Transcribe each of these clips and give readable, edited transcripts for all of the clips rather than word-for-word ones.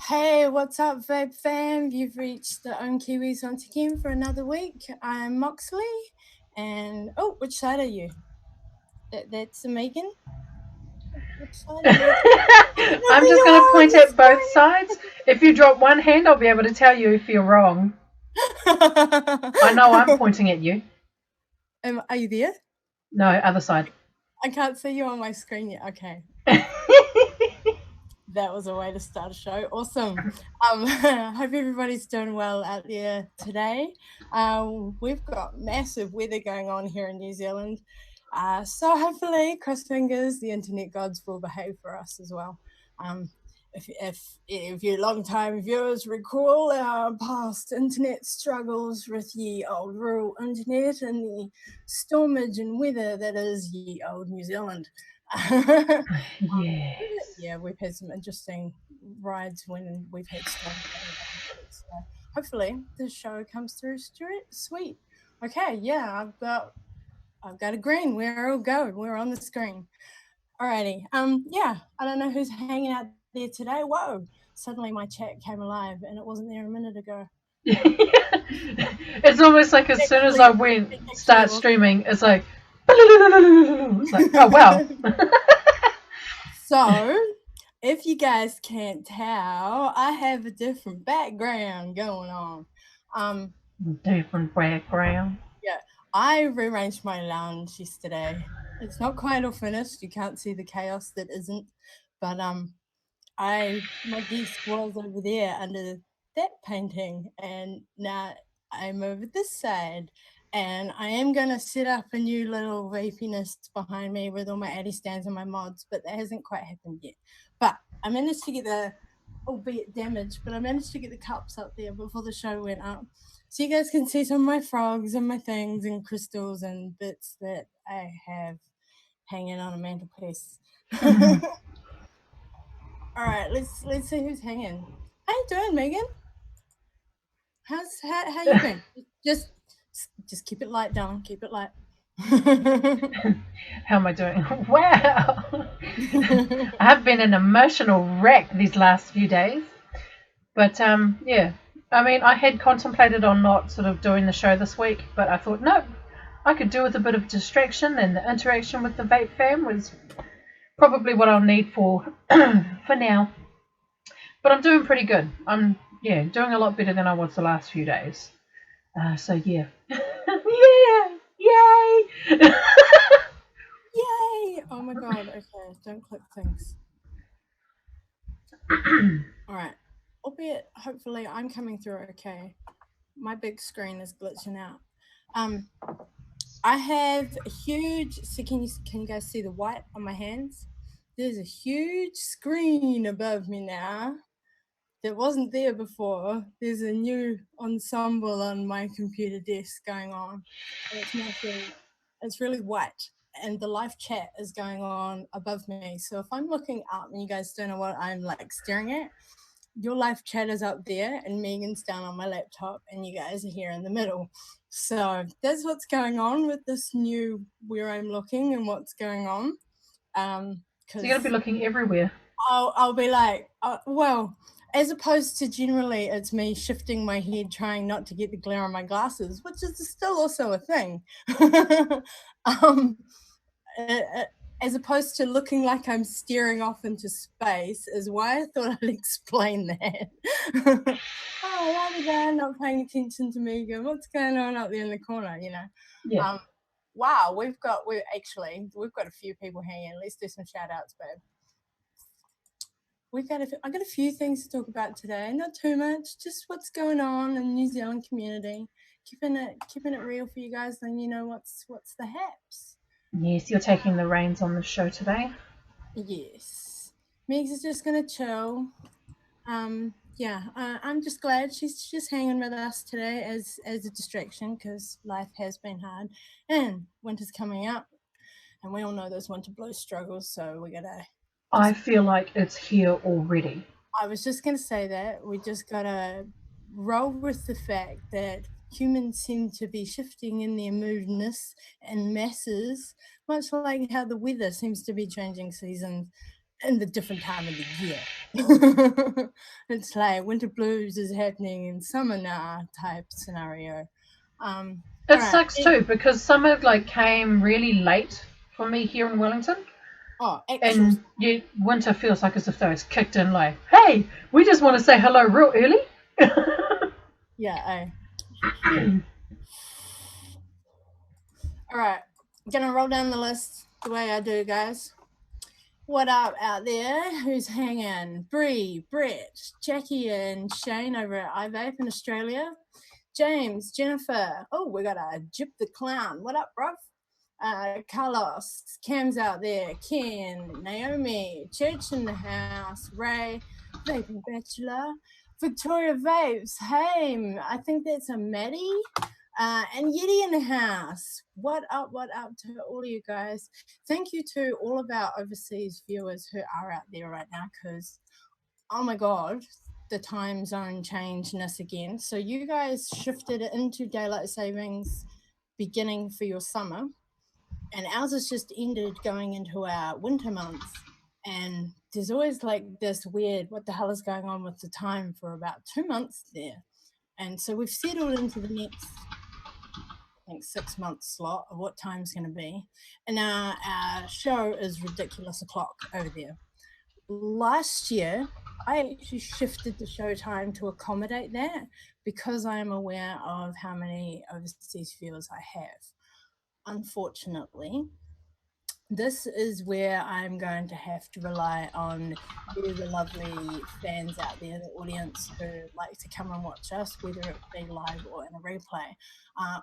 Hey, what's up, Vape fam? You've reached the Ohm Kiwis once again for another week. I'm Moxley, and which side are you? That's Megan. Which side are you? I don't know I'm who just you going to are on point at both sides. If you drop one hand, I'll be able to tell you if you're wrong. I know I'm the screen. pointing at you. Are you there? No, other side. I can't see you on my screen yet. Okay, that was a way to start a show. Awesome. Hope everybody's doing well out there today. We've got massive weather going on here in New Zealand. So hopefully, cross fingers, the internet gods will behave for us as well. Um, if you long time viewers recall our past internet struggles with ye old rural internet and the stormage and weather that is ye old New Zealand. Yes. Yeah, we've had some interesting rides when we've had storms. So hopefully this show comes through sweet. Okay, yeah, I've got a green. We're all go. We're on the screen. Alrighty. Yeah, I don't know who's hanging out there today. Whoa! Suddenly my chat came alive and it wasn't there a minute ago. It's almost like as soon as Actually, I it went actually start was. streaming, it's like it's like, oh wow. So, if you guys can't tell, I have a different background going on. Um, Different background. yeah, I rearranged my lounge yesterday. It's not quite all finished. You can't see the chaos that isn't, but I my desk was over there under that painting, and now I'm over this side. And I am gonna set up a new little vapiness behind me with all my Addy stands and my mods, but that hasn't quite happened yet. But I managed to get the, albeit damaged, but I managed to get the cups up there before the show went up. So you guys can see some of my frogs and my things and crystals and bits that I have hanging on a mantelpiece. All right, let's see who's hanging. How you doing, Megan? How you been? Just just keep it light, darling. Keep it light. How am I doing? Wow. I have been an emotional wreck these last few days. But yeah, I mean, I had contemplated on not sort of doing the show this week, but I thought, no, I could do with a bit of distraction, and the interaction with the Vape fam was probably what I'll need for for now. But I'm doing pretty good. I'm doing a lot better than I was the last few days. So yeah, yeah, yay! Yay! Oh my god. Okay, don't click things. All right. Albeit, hopefully, I'm coming through okay. My big screen is glitching out. Um, I have a huge. So can you guys see the white on my hands? There's a huge screen above me now that wasn't there before. There's a new ensemble on my computer desk going on, and it's massive. It's really white, and the live chat is going on above me. So if I'm looking up and you guys don't know what I'm like staring at, your live chat is up there, and Megan's down on my laptop, and you guys are here in the middle. So that's what's going on with this new where I'm looking and what's going on. So you're gonna be Because looking everywhere. I'll be like, well, as opposed to generally, it's me shifting my head, trying not to get the glare on my glasses, which is still also a thing. um, uh, uh, as opposed to looking like I'm staring off into space, is why I thought I'd explain that. Oh, why did I not paying attention to Megan? What's going on up there in the corner? Yeah. Um, wow, we've got a few people hanging. Let's do some shout outs, babe. I got a few things to talk about today. Not too much, just what's going on in the New Zealand community. Keeping it real for you guys, then you know what's the haps. Yes, you're taking the reins on the show today. Yes, Megs is just gonna chill. Yeah, I'm just glad she's just hanging with us today as a distraction because life has been hard and winter's coming up, and we all know those winter blues struggles. So we gotta I just feel like it's here already. I was just going to say that we just got to roll with the fact that humans seem to be shifting in their moodness and masses, much like how the weather seems to be changing seasons. in the different time of the year. It's like winter blues is happening in summer now type scenario. All It right. sucks too because summer like came really late for me here in Wellington, Oh, actual. and yet winter feels like as if though it's kicked in. Like, hey, we just want to say hello real early. Yeah. All right. Gonna roll down the list the way I do, guys. What up out there? Who's hanging? Bree, Brett, Jackie, and Shane over at iVape in Australia. James, Jennifer. Oh, we got a Jip the Clown. What up, bruv? Carlos, Cam's out there. Ken, Naomi, Church in the house. Ray, Vaping Bachelor. Victoria Vapes. Hey, I think that's a Maddie. And Yeti in the house. What up to all of you guys? Thank you to all of our overseas viewers who are out there right now because, oh my God, the time zone changedness again. So you guys shifted into daylight savings beginning for your summer, and ours has just ended going into our winter months. And there's always like this weird, what the hell is going on with the time for about 2 months there. And so we've settled into the next, I think, 6 month slot of what time's going to be. And our show is ridiculous o'clock over there. Last year, I actually shifted the show time to accommodate that because I am aware of how many overseas viewers I have. Unfortunately, this is where I'm going to have to rely on you, the lovely fans out there, the audience who like to come and watch us, whether it be live or in a replay.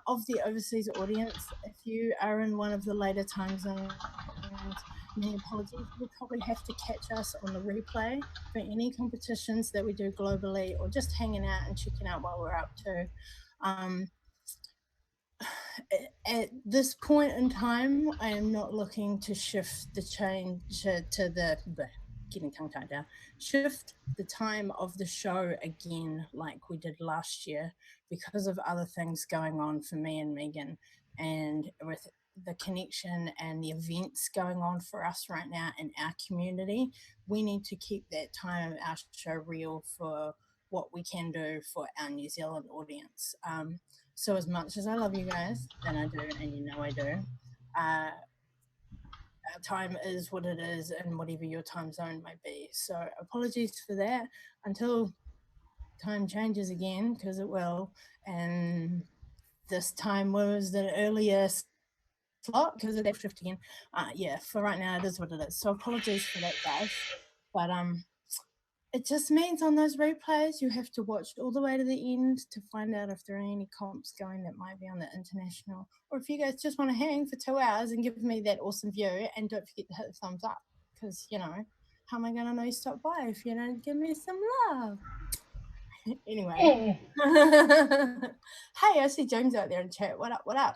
Of the overseas audience, if you are in one of the later time zones, many apologies. You'll probably have to catch us on the replay for any competitions that we do globally or just hanging out and checking out what we're up to. At this point in time, I am not looking to shift the change to the getting tongue tied down. Shift the time of the show again, like we did last year, because of other things going on for me and Megan, and with the connection and the events going on for us right now in our community. We need to keep that time of our show real for what we can do for our New Zealand audience. So as much as I love you guys, and I do, and you know I do, our time is what it is, and whatever your time zone might be. So apologies for that until time changes again, because it will. And this time was the earliest slot because of that shift again. Yeah, for right now it is what it is. So apologies for that, guys. But it just means on those replays, you have to watch all the way to the end to find out if there are any comps going that might be on the international. Or if you guys just want to hang for 2 hours and give me that awesome view, and don't forget to hit the thumbs up, because, you know, how am I going to know you stopped by if you don't give me some love? Anyway. Yeah. Hey, I see James out there in chat. What up? What up?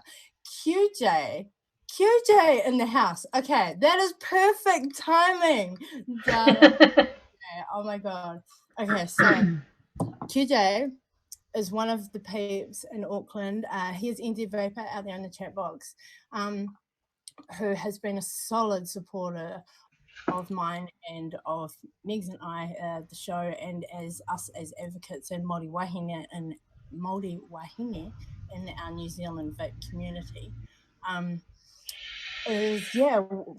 QJ. QJ in the house. Okay, that is perfect timing, darling. Oh my God. Okay, so QJ is one of the peeps in Auckland. Here's NZ Vapor out there in the chat box, who has been a solid supporter of mine and of Megs and I, the show, and as us as advocates in Māori Wahine in our New Zealand vape community. Is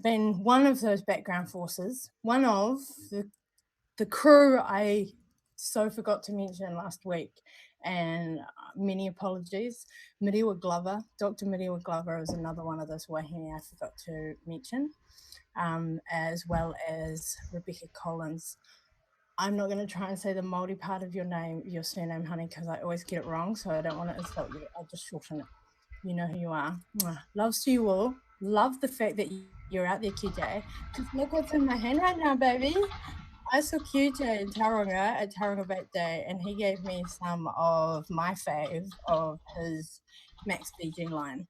been one of those background forces, one of the crew I so forgot to mention last week, and many apologies. Miriwa Glover, Dr. Miriwa Glover is another one of those wahine I forgot to mention, as well as Rebecca Collins. I'm not going to try and say the Māori part of your surname, honey, because I always get it wrong, so I don't want to insult you. I'll just shorten it. You know who you are. Loves to you all. Love the fact that you're out there, QJ. Because look what's in my hand right now, baby. I saw QJ in Tauranga at Tauranga Vape Day, and he gave me some of my fave of his Max BG line.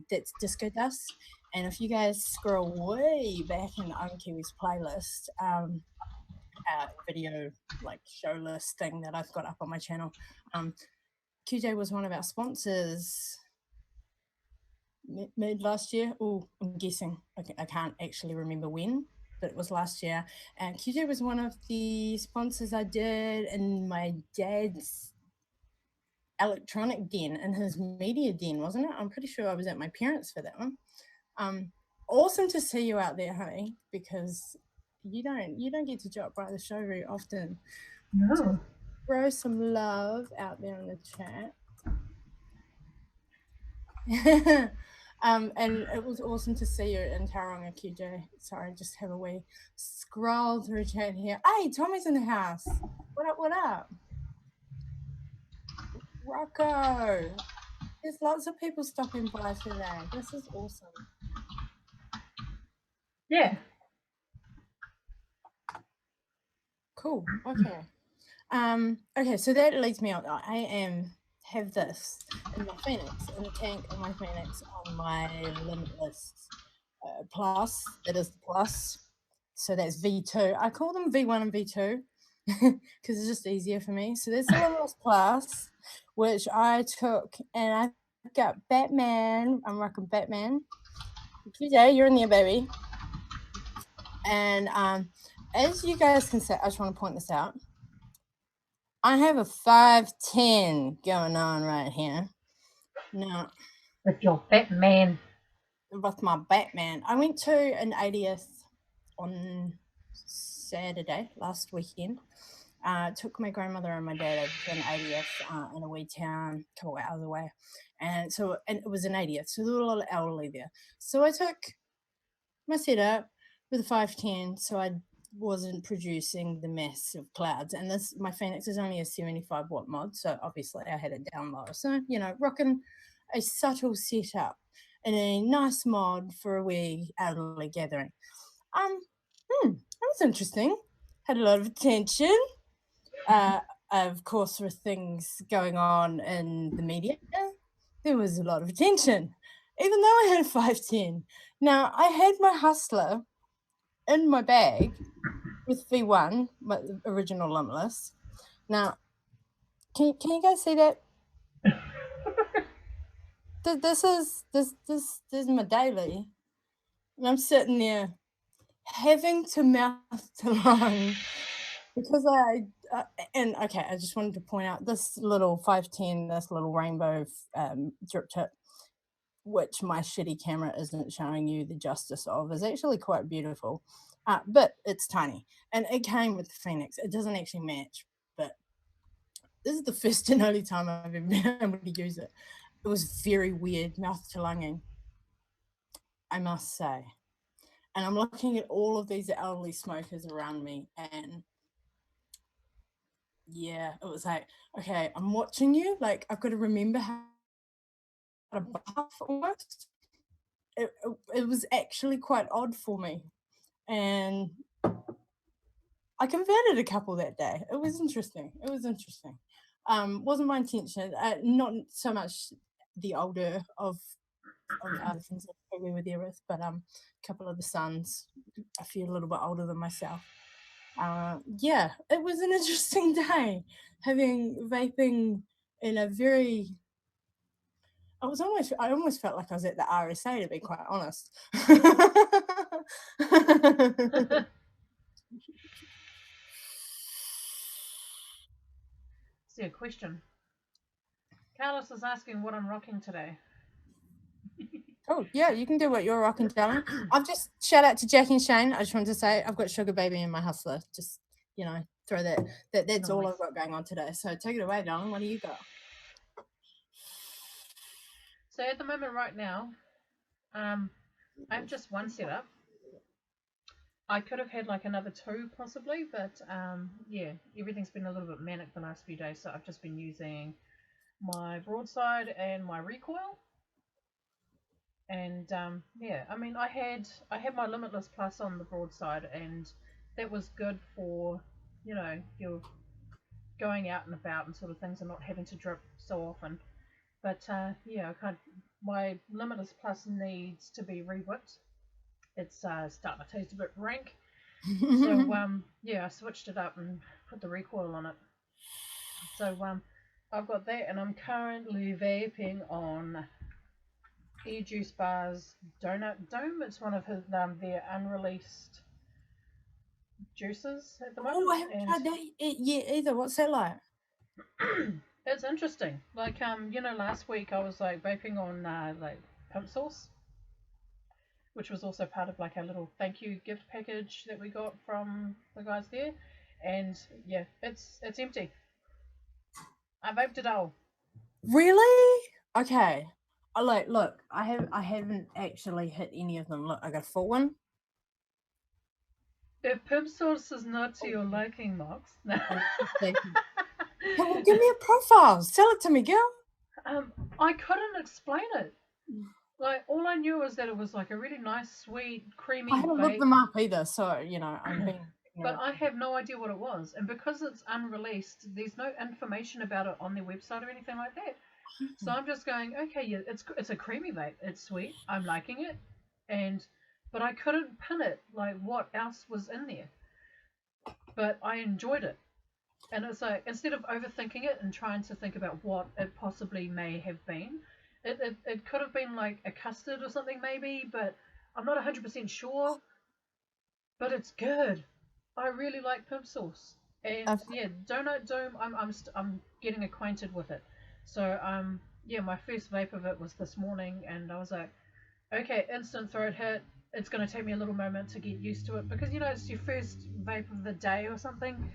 That's Disco Dust. And if you guys scroll way back in the Ohm Kiwis playlist, video like show list thing that I've got up on my channel, QJ was one of our sponsors mid last year. Oh, I'm guessing. I can't actually remember when. but it was last year. And QJ was one of the sponsors I did in my dad's electronic den, in his media den, wasn't it? I'm pretty sure I was at my parents' for that one. Um, Awesome to see you out there, honey, because you don't get to drop by the show very often. To No. throw some love out there in the chat. And it was awesome to see you in Tauranga, QJ. Sorry, just have a wee scroll through chat here. Hey, Tommy's in the house. What up? What up? Rocco. There's lots of people stopping by today. This is awesome. Yeah. Cool. Okay, so that leads me on. Have this in my Phoenix, in the tank of my Phoenix on my Limitless Plus. That is the Plus. So that's V2. I call them V1 and V2 because it's just easier for me. So there's the Limitless Plus, which I took, and I've got Batman. I'm rocking Batman. QJ, you're in there, baby. And as you guys can see, I just want to point this out. I have a 510 going on right here. Now, With your Batman. with my Batman, I went to an 80th on Saturday last weekend. Took my grandmother and my dad over to an 80th in a wee town a couple of hours away. And it was an 80th, so there were a lot of elderly there. So I took my setup with a 510 so I wasn't producing the massive clouds. And my Phoenix is only a 75-watt mod, so obviously I had it down low. So, rocking a subtle setup and a nice mod for a wee elderly gathering. Um, that was interesting. Had a lot of attention. Uh, of course, with things going on in the media, there was a lot of attention, even though I had a 510. Now, I had my Hustler in my bag with V1, my original Limitless. Now, can you guys see that? This is my daily, and I'm sitting there having to mouth to lung because and okay, I just wanted to point out this little 510, this little rainbow drip tip, which my shitty camera isn't showing you the justice of, is actually quite beautiful. But it's tiny. And it came with the Phoenix. It doesn't actually match, but this is the first and only time I've ever been able to use it. It was very weird mouth to lunging, I must say. And I'm looking at all of these elderly smokers around me, and yeah, it was like, okay, I'm watching you. Like, I've got to remember how to buff almost. It was actually quite odd for me. And I converted a couple that day. It was interesting. It was interesting. Wasn't my intention. Not so much the older of other things that we were there with, but a couple of the sons, a few a little bit older than myself. Yeah, it was an interesting day having vaping in a very. I almost felt like I was at the RSA, to be quite honest. See a question. Carlos is asking what I'm rocking today. Oh, yeah, you can do what you're rocking, darling. I've just shout out to Jackie and Shane. I just wanted to say I've got Sugar Baby in my Hustler. Just, throw that's all Nice. I've got going on today. So take it away, darling. What do you got? So at the moment, right now, I have just one setup. I could have had like another two possibly, but yeah, everything's been a little bit manic the last few days, so I've just been using my broadside and my recoil. And yeah, I mean, I had my Limitless Plus on the broadside, and that was good for your going out and about and sort of things, and not having to drip so often. But yeah, my Limitless Plus needs to be re-whipped. It's starting to taste a bit rank. So yeah, I switched it up and put the recoil on it. So I've got that, and I'm currently vaping on E Juice Bar's Donut Dome. It's one of their unreleased juices at the Oh, I moment, haven't and tried that yet either. What's that like? it's interesting. Like last week I was like vaping on like pimp sauce, which was also part of like our little thank you gift package that we got from the guys there. And yeah, it's empty. I vaped it all. Really? Okay. I like look, I haven't actually hit any of them. Look, I got a full one. If pimp sauce is not to Oh, your liking, Mox. oh, just taking- Hey, well, give me a profile. Sell it to me, girl. I couldn't explain it. Like all I knew was that it was like a really nice, sweet, I creamy haven't looked vape, them up either, so I'm being but ignorant. I have no idea what it was. And because it's unreleased, there's no information about it on their website or anything like that. So I'm just going, okay, yeah, it's a creamy vape. It's sweet. I'm liking it, and but I couldn't pin it like what else was in there. But I enjoyed it, and it's like instead of overthinking it and trying to think about what it possibly may have been, it could have been like a custard or something maybe, but I'm not 100% sure. But it's good. I really like pimp sauce, and I've, yeah, Donut Dome. I'm getting acquainted with it. So yeah, my first vape of it was this morning, and I was like, okay, instant throat hit. It's gonna take me a little moment to get used to it because it's your first vape of the day or something,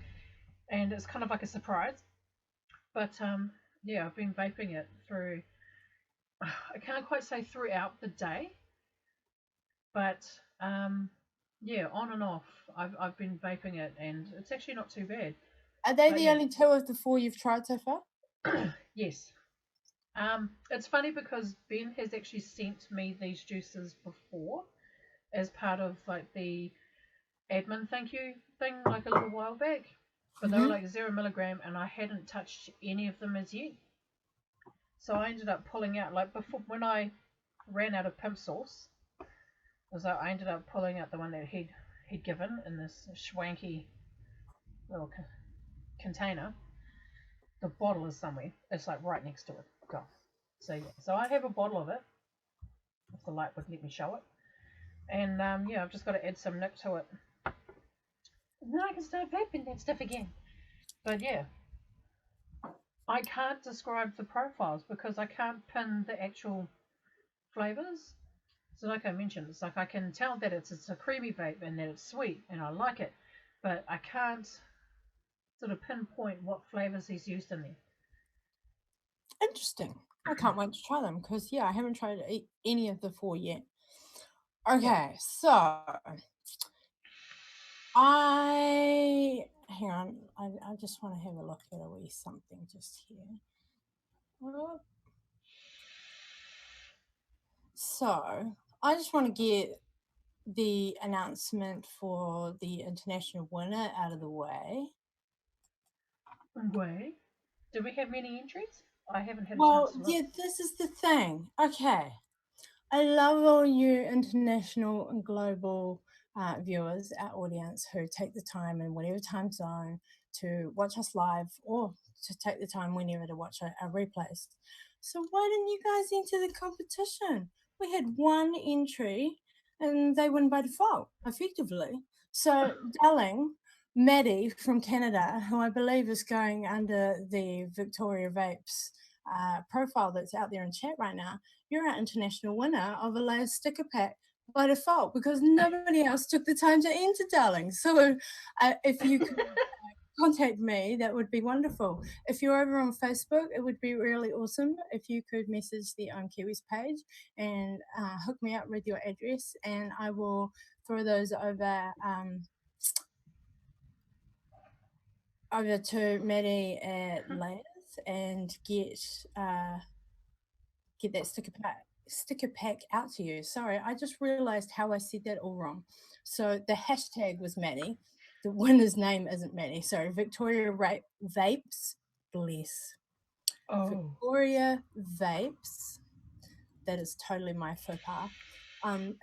and it's kind of like a surprise. But yeah, I've been vaping it through. I can't quite say throughout the day, but yeah, on and off. I've been vaping it, and it's actually not too bad. are they But the yeah, only two of the four you've tried so far? yes. It's funny because Ben has actually sent me these juices before as part of like the admin thank you thing, like a little while back. But they were Hmm. like 0 milligram, and I hadn't touched any of them as yet. So I ended up pulling out like before when I ran out of pimp sauce. Was I ended up pulling out the one that he'd given in this schwanky little container. The bottle is somewhere. It's like right next to it. Go. So yeah. So I have a bottle of it. If the light would let me show it. And yeah, I've just got to add some nip to it. And then I can start vaping that stuff again. But yeah, I can't describe the profiles because I can't pin the actual flavors. So like I mentioned, it's like I can tell that it's a creamy vape and that it's sweet and I like it, but I can't sort of pinpoint what flavors he's used in there. Interesting. I can't wait to try them because I haven't tried any of the four yet. Yeah. Okay, so I hang on. I just want to have a look at a wee something just here. So I just want to get the announcement for the international winner out of the way. Way. Do we have many entries? I haven't had a chance Well, to look. this is the thing. Okay. I love all you international and global viewers, our audience, who take the time in whatever time zone to watch us live or to take the time whenever to watch our replays. So why didn't you guys enter the competition? We had one entry and they win by default, effectively. So, darling, Maddie from Canada, who I believe is going under the Victoria Vapes profile that's out there in chat right now, you're our international winner of a layer sticker pack by default because nobody else took the time to enter, darling. So if you could contact me, that would be wonderful. If you're over on Facebook, it would be really awesome if you could message the Ohm Kiwis page and hook me up with your address, and I will throw those over to Maddie at Layers and get that sticker pack out to you. Sorry, I just realized how I said that all wrong. So the hashtag was Maddie. The winner's name isn't Maddie. Sorry, Victoria Vapes. Bless. Oh. Victoria Vapes. That is totally my faux pas.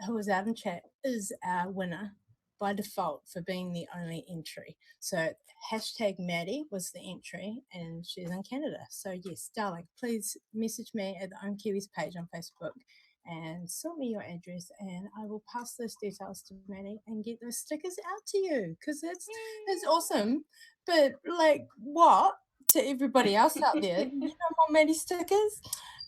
Who was out in chat is our winner by default for being the only entry. So hashtag Maddie was the entry and she's in Canada. So yes, darling, please message me at the Ohm Kiwis page on Facebook and send me your address, and I will pass those details to Maddie and get those stickers out to you because it's awesome. But like, what to everybody else out there? You don't want Maddie stickers?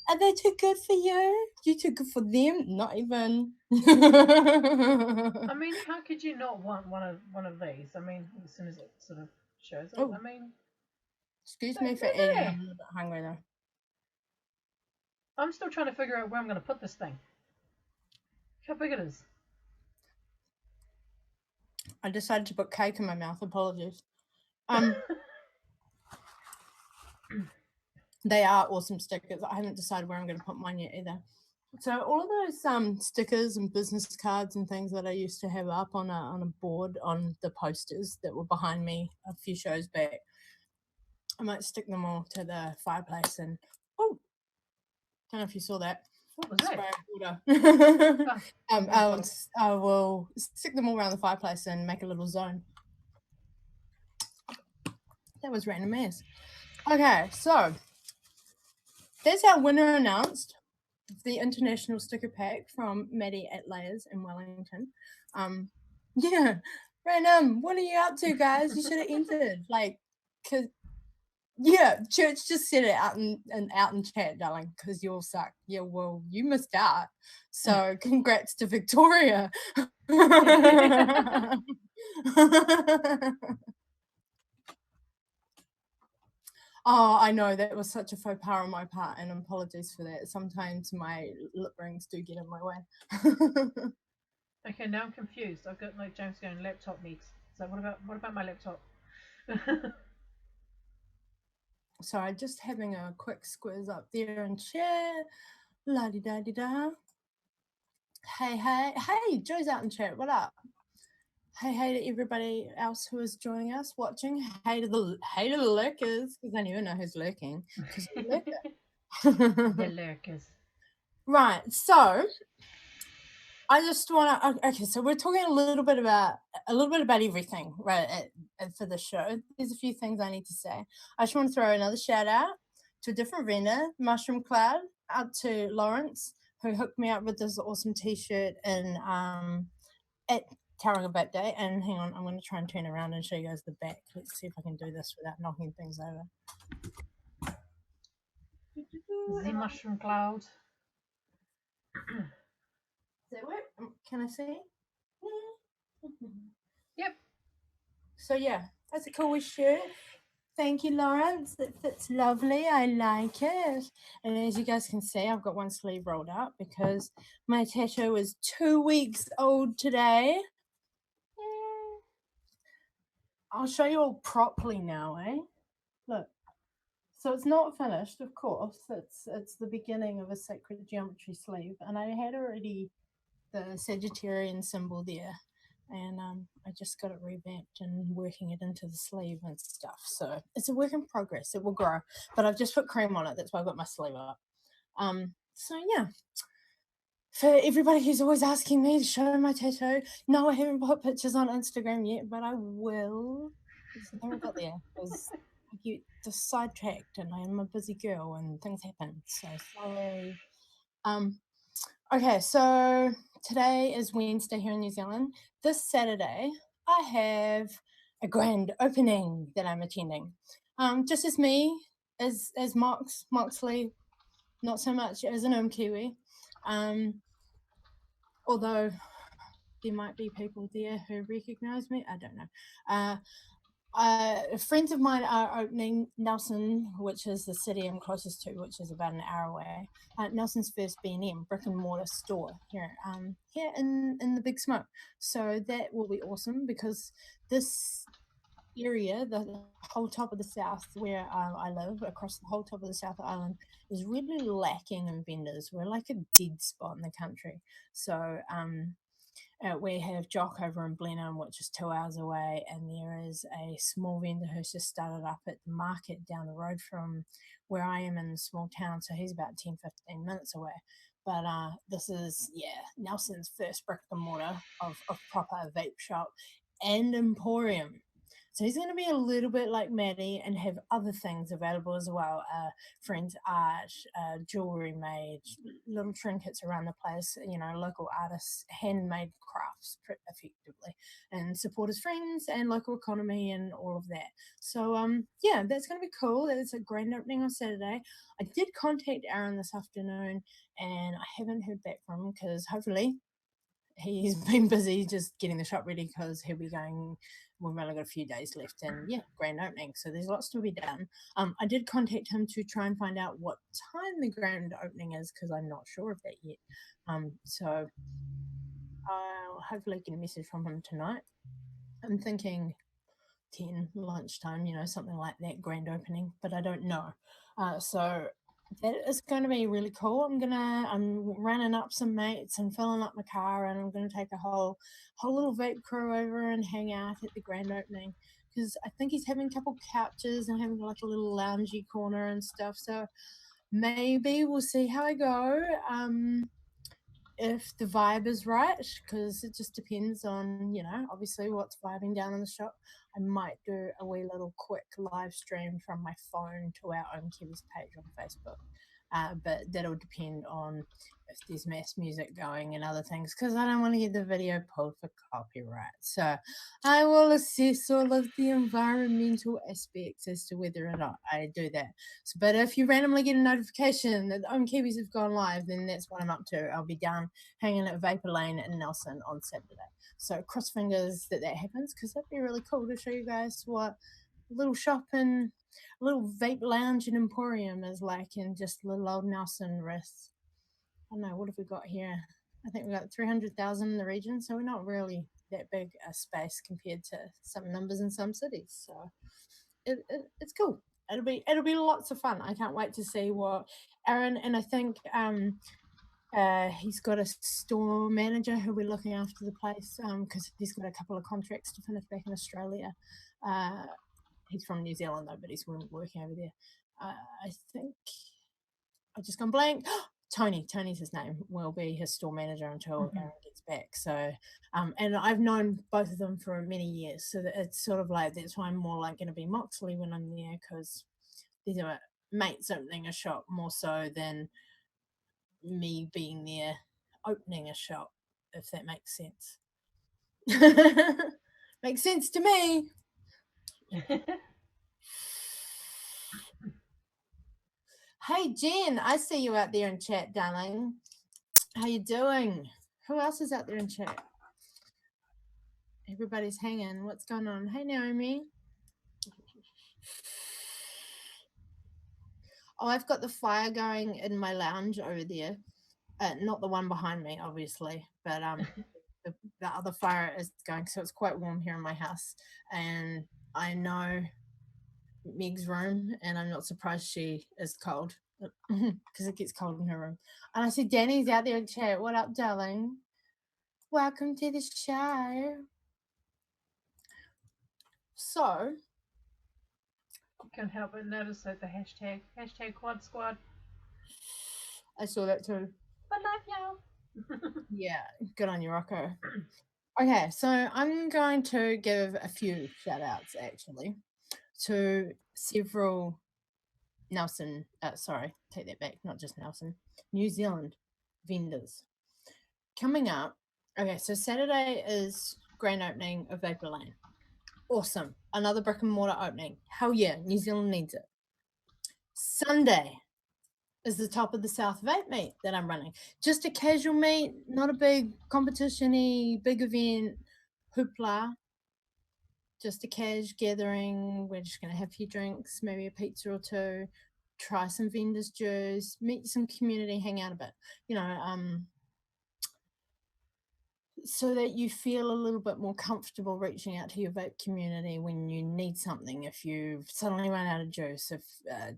Are they too good for you? You too good for them? Not even. I mean, how could you not want one of these? I mean, as soon as it sort of shows it, Oh, I mean, excuse me for they're eating. I'm there. a little bit hungry though. I'm still trying to figure out where I'm going to put this thing. How big it is. I decided to put cake in my mouth. Apologies. Um, they are awesome stickers. I haven't decided where I'm going to put mine yet either. So all of those stickers and business cards and things that I used to have up on a board on the posters that were behind me a few shows back, I might stick them all to the fireplace and oh, don't know if you saw that. What was Spray that? of water. Oh, water I will stick them all around the fireplace and make a little zone. That was random as. Okay, so that's our winner announced. The international sticker pack from Maddie at Layers in Wellington. Yeah, random. What are you up to, guys? You should have entered. Like, cause yeah, Church just said it out in chat, darling. Because you all suck. Yeah, well, you missed out. So congrats to Victoria. Oh, I know that was such a faux pas on my part, and apologies for that. Sometimes my lip rings do get in my way. Okay, now I'm confused. I've got like James going laptop needs. So what about my laptop? Sorry, just having a quick squiz up there and chat. La di da di da. Hey, Joe's out in chat. What up? Hey to everybody else who is joining us, watching. Hey to the lurkers, because I never know who's lurking. Because The lurkers. Right, so I just want to. Okay, so we're talking a little bit about everything, right? For the show, there's a few things I need to say. I just want to throw another shout out to a different vendor, Mushroom Cloud, out to Lawrence, who hooked me up with this awesome T-shirt and at Tauranga Vape Day. And hang on, I'm going to try and turn around and show you guys the back. Let's see if I can do this without knocking things over. The mushroom cloud. Does that work? Can I see? Yep. So yeah, that's a cool shirt. Thank you, Lawrence. It fits lovely. I like it. And as you guys can see, I've got one sleeve rolled up because my tattoo is 2 weeks old today. I'll show you all properly now, eh? Look. So it's not finished, of course. It's the beginning of a sacred geometry sleeve, and I had already the Sagittarian symbol there, and I just got it revamped and working it into the sleeve and stuff. So it's a work in progress. It will grow, but I've just put cream on it. That's why I've got my sleeve up. So yeah. For everybody who's always asking me to show my tattoo, no, I haven't put pictures on Instagram yet, but I will. I haven't got there because I get just sidetracked and I'm a busy girl and things happen. So sorry. Okay, so today is Wednesday here in New Zealand. This Saturday, I have a grand opening that I'm attending. Just as me, as Moxley, not so much as an Ohm Kiwi. Although there might be people there who recognise me, I don't know. Friends of mine are opening Nelson, which is the city I'm closest to, which is about an hour away. Nelson's first B&M brick and mortar store here in the Big Smoke. So that will be awesome because this area, the whole top of the south where I live, across the whole top of the South Island, is really lacking in vendors. We're like a dead spot in the country. So we have Jock over in Blenheim, which is 2 hours away, and there is a small vendor who's just started up at the market down the road from where I am in a small town, so he's about 10-15 minutes away. But this is, Nelson's first brick and mortar of proper vape shop and emporium. So he's going to be a little bit like Maddie and have other things available as well. Friends art, jewelry made, little trinkets around the place, local artists, handmade crafts effectively, and support his friends and local economy and all of that. So yeah, that's going to be cool. It's a grand opening on Saturday. I did contact Aaron this afternoon and I haven't heard back from him because hopefully he's been busy just getting the shop ready because he'll be going. We've only got a few days left, and yeah, grand opening. So there's lots to be done. I did contact him to try and find out what time the grand opening is because I'm not sure of that yet. So I'll hopefully get a message from him tonight. I'm thinking 10 lunchtime, something like that, grand opening, but I don't know. So that is going to be really cool. I'm running up some mates and filling up my car, and I'm going to take a whole little vape crew over and hang out at the grand opening because I think he's having a couple couches and having like a little loungy corner and stuff. So maybe we'll see how I go. If the vibe is right, because it just depends on, obviously what's vibing down in the shop. I might do a wee little quick live stream from my phone to our Ohm Kiwis page on Facebook. But that'll depend on if there's mass music going and other things, because I don't want to get the video pulled for copyright. So I will assess all of the environmental aspects as to whether or not I do that. But if you randomly get a notification that the Ohm Kiwis have gone live, then that's what I'm up to. I'll be down hanging at Vapor Lane in Nelson on Saturday. So cross fingers that happens, because that'd be really cool to show you guys what a little shop and a little vape lounge and emporium is like in just little old Nelson with, I don't know, what have we got here? I think we got 300,000 in the region, so we're not really that big a space compared to some numbers in some cities. So it's cool. It'll be lots of fun. I can't wait to see what Aaron, and I think he's got a store manager who'll be looking after the place because he's got a couple of contracts to finish back in Australia. Uh, he's from New Zealand though, but he's working over there. I think I've just gone blank. Tony's his name, will be his store manager until Aaron gets back. So, and I've known both of them for many years. So that it's sort of like, that's why I'm more like going to be MOXLEY when I'm there, because these are mates opening a shop more so than me being there opening a shop, if that makes sense. Makes sense to me. Hey Jen, I see you out there in chat, darling. How you doing? Who else is out there in chat? Everybody's hanging. What's going on? Hey Naomi. Oh, I've got the fire going in my lounge over there. Not the one behind me, obviously, but the other fire is going, so it's quite warm here in my house. And I know Meg's room, and I'm not surprised she is cold because it gets cold in her room. And I see Danny's out there in chat. What up, darling? Welcome to the show. So, Can't help but notice that the hashtag Quad Squad. I saw that too. I love y'all. Yeah, good on you, Rocco. Okay, so I'm going to give a few shout outs actually to several Nelson, sorry, take that back, not just Nelson, New Zealand vendors. Coming up, okay, so Saturday is grand opening of Vapor Lane. Awesome. Another brick and mortar opening. Hell yeah, New Zealand needs it. Sunday is the top of the South Vape meet that I'm running. Just a casual meet, not a big competition-y, big event, hoopla. Just a cash gathering. We're just going to have a few drinks, maybe a pizza or two, try some vendors' juice, meet some community, hang out a bit. So that you feel a little bit more comfortable reaching out to your vape community when you need something. If you suddenly run out of juice, if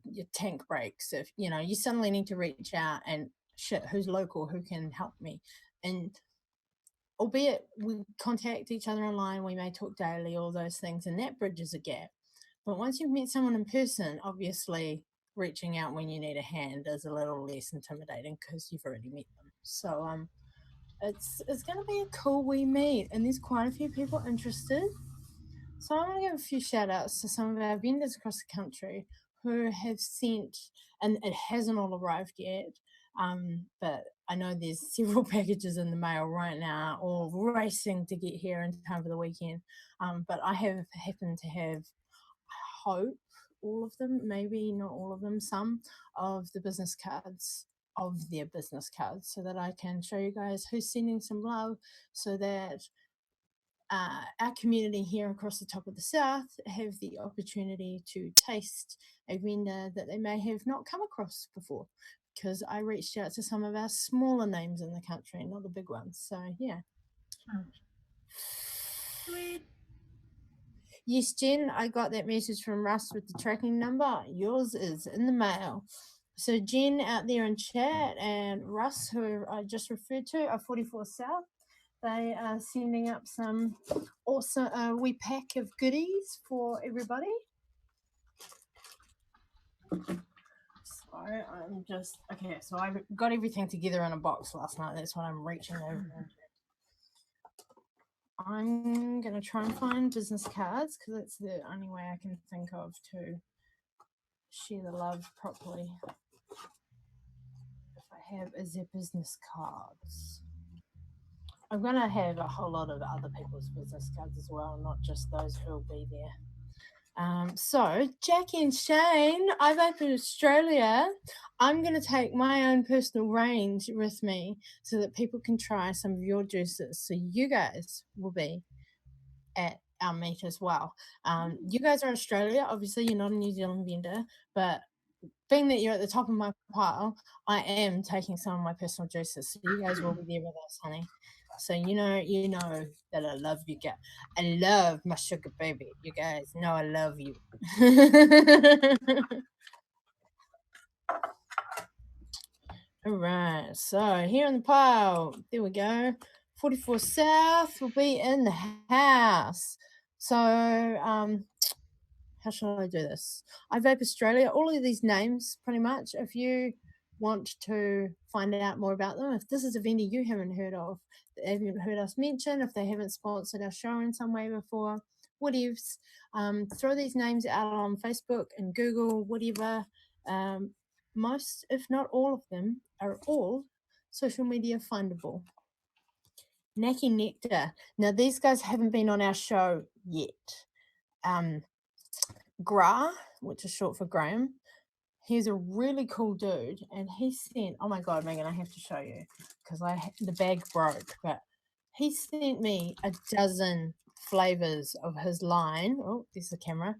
your tank breaks, if you suddenly need to reach out and shit, who's local, who can help me? And albeit we contact each other online, we may talk daily, all those things, and that bridges a gap. But once you've met someone in person, obviously reaching out when you need a hand is a little less intimidating because you've already met them. So it's going to be a cool wee meet, and there's quite a few people interested. So I want to give a few shout outs to some of our vendors across the country who have sent, and it hasn't all arrived yet, but I know there's several packages in the mail right now, all racing to get here in time for the weekend. But I have happened to have, I hope, all of them, maybe not all of them, some of the business cards of their business cards so that I can show you guys who's sending some love so that our community here across the top of the south have the opportunity to taste a vendor that they may have not come across before because I reached out to some of our smaller names in the country, not the big ones. So yeah. Sweet. Yes, Jen, I got that message from Russ with the tracking number. Yours is in the mail. So Jen out there in chat and Russ, who I just referred to, are 44 South. They are sending up some awesome wee pack of goodies for everybody. So I'm just okay. So I got everything together in a box last night. That's what I'm reaching over into. I'm gonna try and find business cards because it's the only way I can think of to share the love properly. If I have is their business cards. I'm gonna have a whole lot of other people's business cards as well, not just those who will be there. So Jackie and Shane, I've opened Australia. I'm going to take my own personal range with me so that people can try some of your juices. So you guys will be at our meet as well. You guys are Australia. Obviously, you're not a New Zealand vendor, but being that you're at the top of my pile, I am taking some of my personal juices. So you guys will be there with us, honey. So you know that I love you guys. I love my sugar baby. You guys know I love you. All right. So here in the pile, there we go. 44 South will be in the house. So how shall I do this? I Vape Australia, all of these names pretty much. If you want to find out more about them, if this is a vendor you haven't heard of, that haven't heard us mention, if they haven't sponsored our show in some way before, whatevs, throw these names out on Facebook and Google, whatever. Most, if not all of them, are all social media findable. Naki Nectar. Now, these guys haven't been on our show yet. Gra, which is short for Graham, he's a really cool dude, and he sent. Oh my god, Megan, I have to show you because the bag broke, but he sent me a dozen flavors of his line. Oh, there's the camera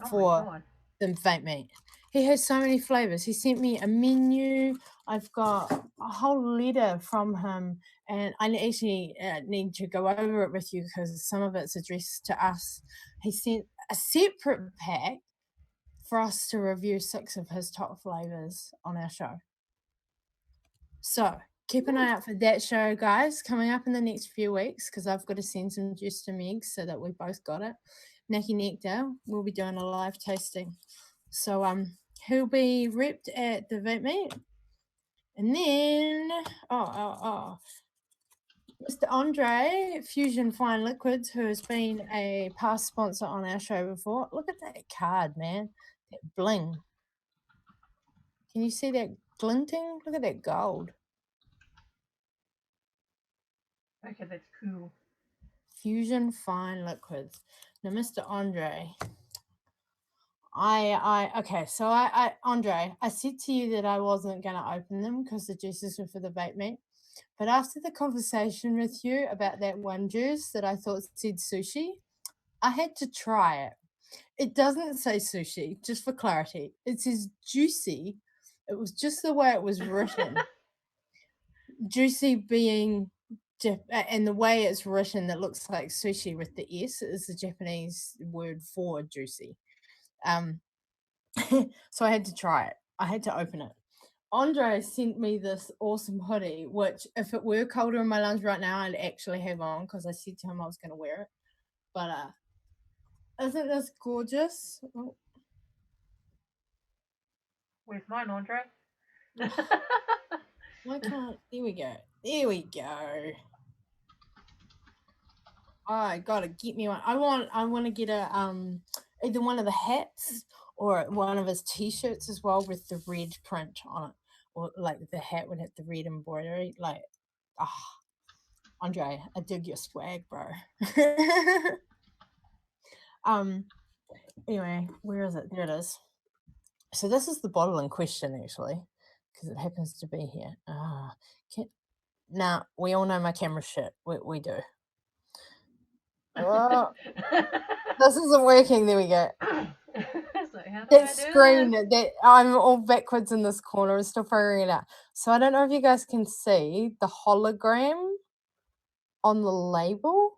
for the vape meat. He has so many flavors. He sent me a menu. I've got a whole letter from him, and I actually need to go over it with you because some of it's addressed to us. He sent a separate pack for us to review 6 of his top flavors on our show. So keep an eye out for that show, guys, coming up in the next few weeks because I've got to send some juice to Meg so that we both got it. Naki Nectar, we'll be doing a live tasting. So he'll be repped at the Vape Meet. And then Mr. Andre, Fusion Fine Liquids, who has been a past sponsor on our show before. Look at that card, man. That bling. Can you see that glinting? Look at that gold. Okay, that's cool. Fusion Fine Liquids. Now, Mr. Andre, Andre, I said to you that I wasn't going to open them because the juices were for the vape meat. But after the conversation with you about that one juice that I thought said sushi, I had to try it. It doesn't say sushi, just for clarity. It says juicy. It was just the way it was written. Juicy being and the way it's written that looks like sushi with the S is the Japanese word for juicy. So I had to try it. I had to open it. Andre sent me this awesome hoodie, which if it were colder in my lungs right now, I'd actually have on because I said to him I was going to wear it. But isn't this gorgeous? Oh. Where's mine, Andre? Why can't? There we go. There we go. I gotta get me one. I want to get a either one of the hats or one of his t-shirts as well with the red print on it, or like the hat would have the red embroidery. Like, ah, Andre, I dig your swag, bro. um. Anyway, where is it? There it is. So this is the bottle in question, actually, because it happens to be here. Can, now we all know my camera shit. We do. Oh, this isn't working. There we go. So how do That I do screen this? that I'm all backwards in this corner and still figuring it out. So I don't know if you guys can see the hologram on the label.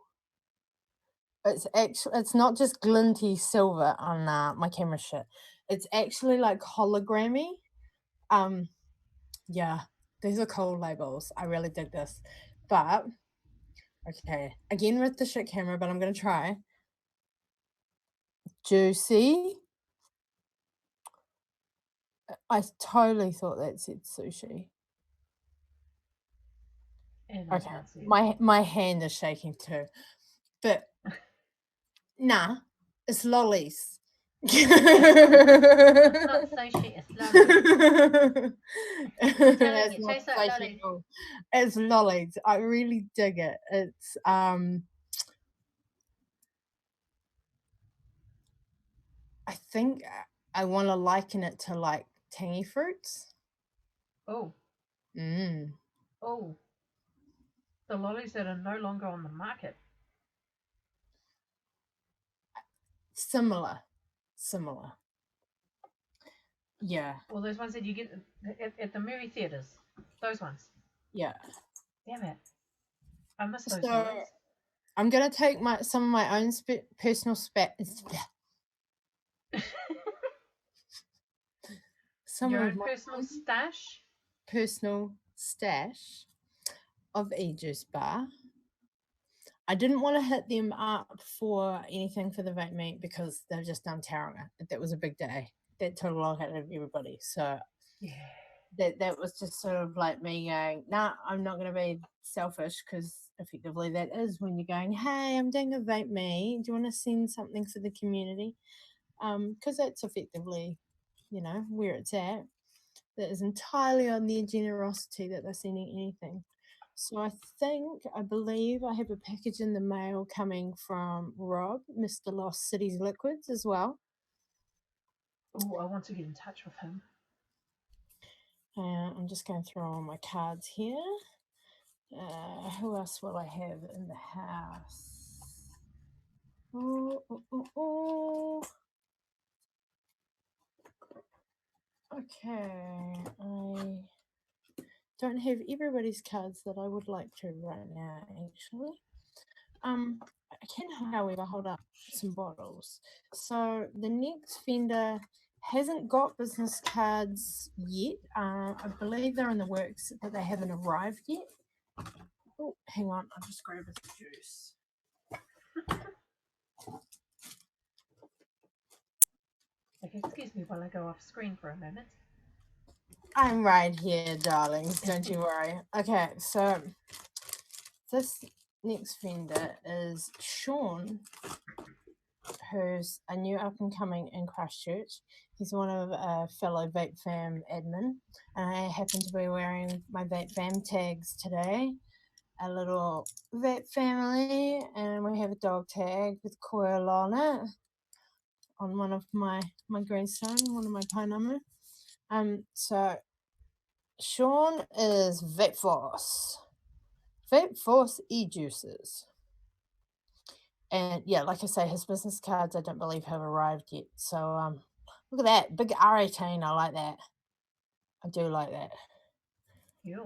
It's not just glinty silver on my camera shit. It's actually like hologrammy. Um yeah, these are cool labels. I really dig this. But okay, again with the shit camera, but I'm gonna try. Juicy. I totally thought that said sushi. And I Okay, can't see it. my hand is shaking too. But nah, it's lollies. It's not sushi, it's lollies. I'm telling It's you, it not tastes like sushi lollies. at all. It's lollies. I really dig it. It's I think I want to liken it to like tangy fruits. Oh, Mm. oh. The lollies that are no longer on the market. Similar. Similar. Yeah. Well, those ones that you get at the movie theaters. Those ones. Yeah. Damn it. I miss those So lollies. I'm gonna take some of my own personal some Your of own my personal own stash. personal stash of a juice bar. I didn't want to hit them up for anything for the vape meet because they've just done Tauranga. That was a big day. That took a lot out of everybody. So Yeah. that was just sort of like me going, nah, I'm not going to be selfish, because effectively that is when you're going, hey, I'm doing a vape meet. Do you want to send something for the community? Because that's effectively, where it's at. That is entirely on their generosity that they're sending anything. So I believe I have a package in the mail coming from Rob, Mr. Lost Cities Liquids as well. Oh, I want to get in touch with him. I'm just going through all my cards here. Who else will I have in the house? Oh. Okay, I don't have everybody's cards that I would like to right now, actually. I can, however, hold up some bottles. So the next vendor hasn't got business cards yet. I believe they're in the works, but they haven't arrived yet. Oh, hang on, I'll just grab a juice. Okay, excuse me while I go off screen for a moment. I'm right here, darlings. Don't you worry. Okay, so this next vendor is Sean, who's a new up and coming in Christchurch. He's one of a fellow Vape Fam admin, and I happen to be wearing my Vape Fam tags today. A little Vape family, and we have a dog tag with coil on it on one of my grandson, one of my pineapple. So Sean is Vape Force e-juices. And yeah, like I say, his business cards I don't believe have arrived yet. So look at that. Big R18. I like that. I do like that. Yeah.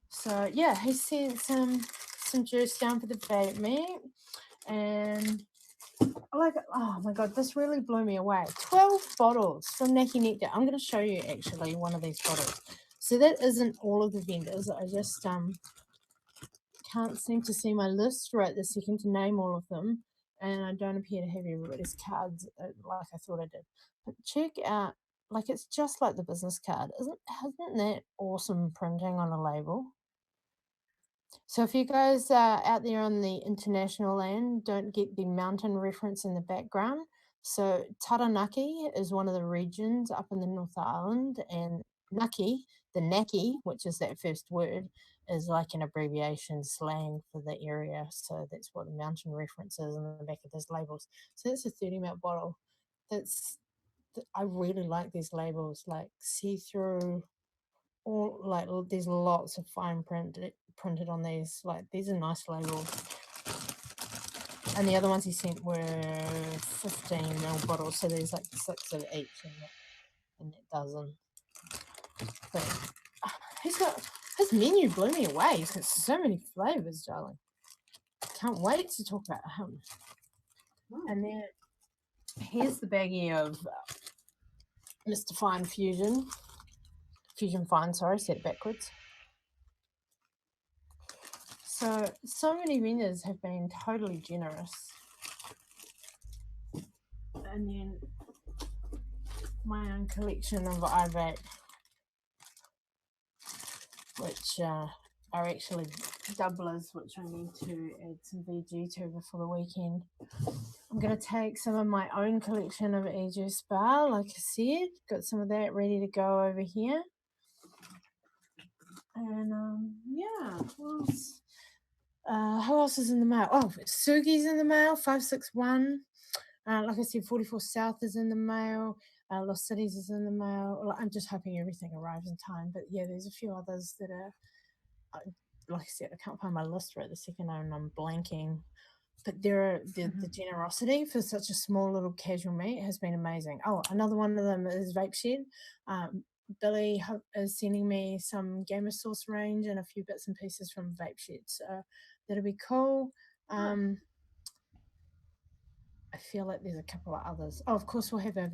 So yeah, he sent some juice down for the vape meet. And oh my god, this really blew me away. 12 bottles from Naki Nectar. I'm gonna show you actually one of these bottles. So that isn't all of the vendors. I just can't seem to see my list right this second to name all of them, and I don't appear to have everybody's cards like I thought I did. But check out, like, it's just like the business card, isn't that awesome printing on a label? So if you guys are out there on the international land, don't get the mountain reference in the background. So Taranaki is one of the regions up in the North Island, and Naki, the Naki, which is that first word, is like an abbreviation slang for the area. So that's what the mountain reference is in the back of those labels. So that's a 30 ml bottle. That's I really like these labels, like see through all like there's lots of fine print printed on these. Like these are nice labels. And the other ones he sent were 15 ml bottles, so there's like 6 of each in that dozen. But he's got his menu blew me away. He's got so many flavors, darling. Can't wait to talk about him. And then here's the baggie of Mr. Fine Fusion. Fusion Fine, sorry, said it backwards. So many vendors have been totally generous. And then my own collection of iVape, which are actually doublers, which I need to add some VG to before the weekend. I'm going to take some of my own collection of AJ Spa, like I said, got some of that ready to go over here. And yeah, who else is in the mail? Oh, Sugi's in the mail, 561. Like I said, 44 South is in the mail. Lost Cities is in the mail. I'm just hoping everything arrives in time. But yeah, there's a few others that are, like I said, I can't find my list right this second and I'm blanking. But the generosity for such a small little casual meet has been amazing. Oh, another one of them is Vape Shed. Billy is sending me some Gamer Source range and a few bits and pieces from Vape Shed. So that'll be cool. I feel like there's a couple of others. Oh, of course, we'll have our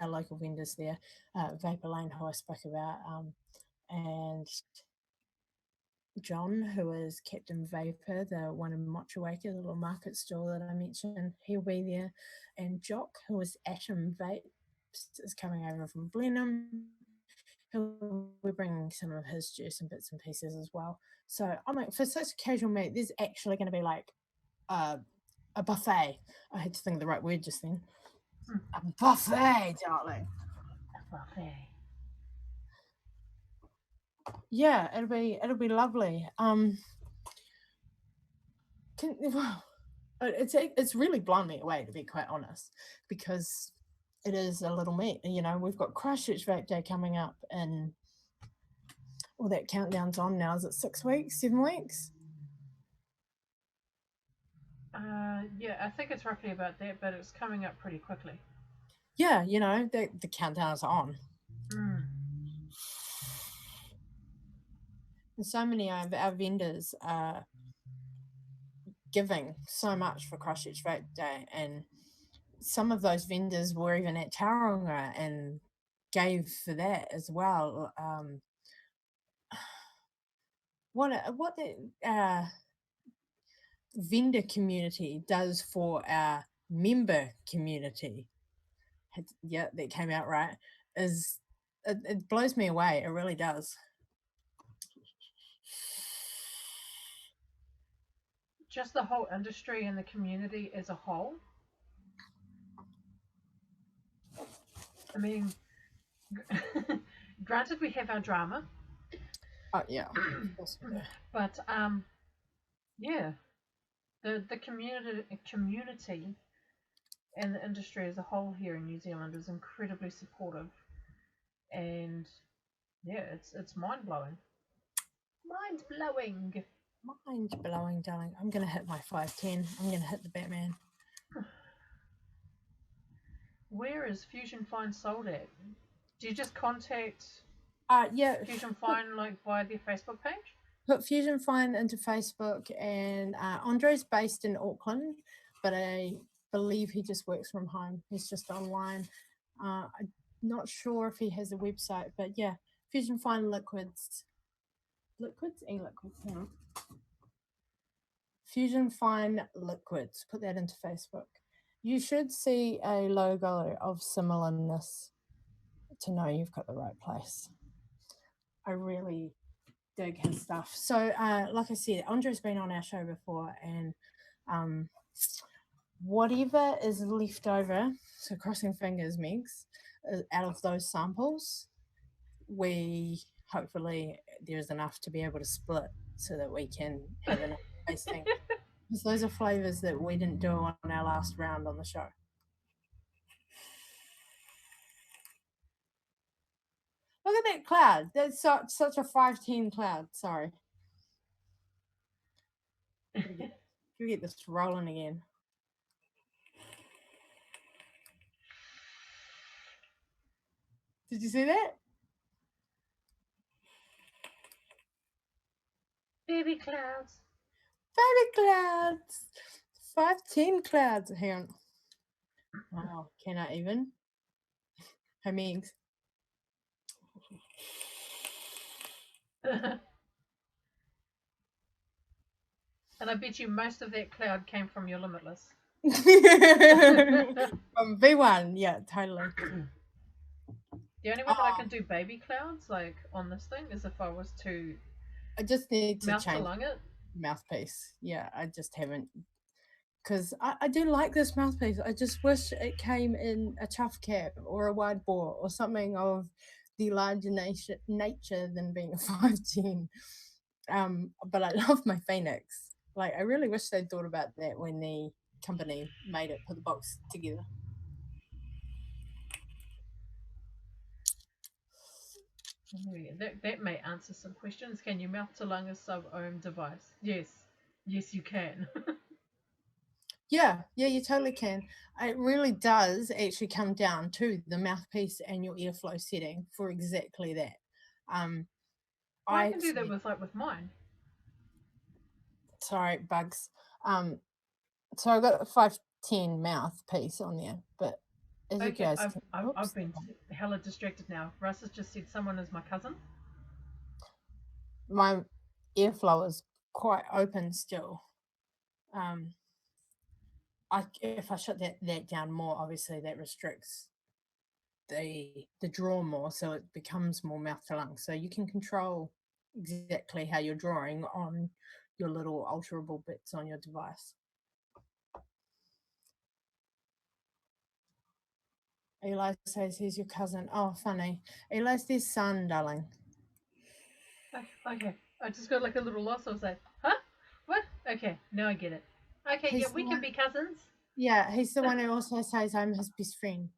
local vendors there, Vapor Lane, who I spoke about, and John, who is Captain Vapor, the one in Motueka, the little market store that I mentioned. He'll be there. And Jock, who is Atom Vape, is coming over from Blenheim. He'll be bringing some of his juice and bits and pieces as well. So I'm like, for such a casual meet, there's actually going to be like a buffet. I had to think of the right word just then. A buffet, darling. A buffet. Yeah, it'll be lovely. It's really blown me away, to be quite honest, because it is a little meet. You know, we've got Christchurch Vape Day coming up, and all that countdown's on now. Is it 6 weeks, 7 weeks? Yeah, I think it's roughly about that, but it's coming up pretty quickly. Yeah, you know, the countdown is on. And so many of our vendors are giving so much for Christchurch Vape Day, and some of those vendors were even at Tauranga and gave for that as well. What the vendor community does for our member community, yeah, that came out right, is it blows me away. It really does. Just the whole industry and the community as a whole. I mean, granted, we have our drama. Oh yeah, but yeah, the community and the industry as a whole here in New Zealand is incredibly supportive, and yeah, it's mind blowing. Mind blowing. Mind blowing, darling. I'm gonna hit my 510. I'm gonna hit the Batman. Where is Fusion Fine sold at? Do you just contact Yeah, Fusion Fine like via their Facebook page? put Fusion Fine into Facebook, and Andre's based in Auckland, but I believe he just works from home. He's just online. I'm not sure if he has a website, but yeah, Fusion Fine liquids, e-liquids. Yeah. Fusion Fine liquids. Put that into Facebook. You should see a logo of similarness to know you've got the right place. I really dig his stuff. So, like I said, Andre's been on our show before, and um, whatever is left over, so crossing fingers, Megs, out of those samples, we hopefully there's enough to be able to split so that we can have enough tasting. Because those are flavors that we didn't do on our last round on the show. Look at that cloud. That's such a 510 cloud. Sorry. Can we get this rolling again? Did you see that? Baby clouds. Baby clouds. 510 clouds. Hang on. Oh, can I even? Hey, Megs. And I bet you most of that cloud came from your Limitless. From V1. Yeah, totally. The only way that I can do baby clouds, like on this thing, is if I was to I just need to mouth to change lung it. mouthpiece. Yeah, I just haven't. Because I do like this mouthpiece. I just wish it came in a chuff cap or a wide bore or something of the larger nature than being a 510. But I love my Phoenix. Like, I really wish they'd thought about that when the company made it, put the box together. That may answer some questions. Can you mouth to lung a sub-ohm device? Yes. Yes, you can. Yeah, you totally can. It really does actually come down to the mouthpiece and your airflow setting for exactly that. Um, Well, I I can do that actually, with mine. sorry, bugs. Um, so I've got a 510 mouthpiece on there, but as you Okay, guys I've, can, I've, oops, I've been hella distracted now. Russ has just said someone is my cousin. my airflow is quite open still. Um, if I shut that down more, obviously that restricts the draw more, so it becomes more mouth to lung. So you can control exactly how you're drawing on your little alterable bits on your device. Eli says he's your cousin. Oh, funny. Eli's their son, darling. Okay, I just got like a little loss. I was like, huh? What? Okay, now I get it. Okay, yeah, He's the we can one. be cousins. Yeah, he's the one who also says I'm his best friend.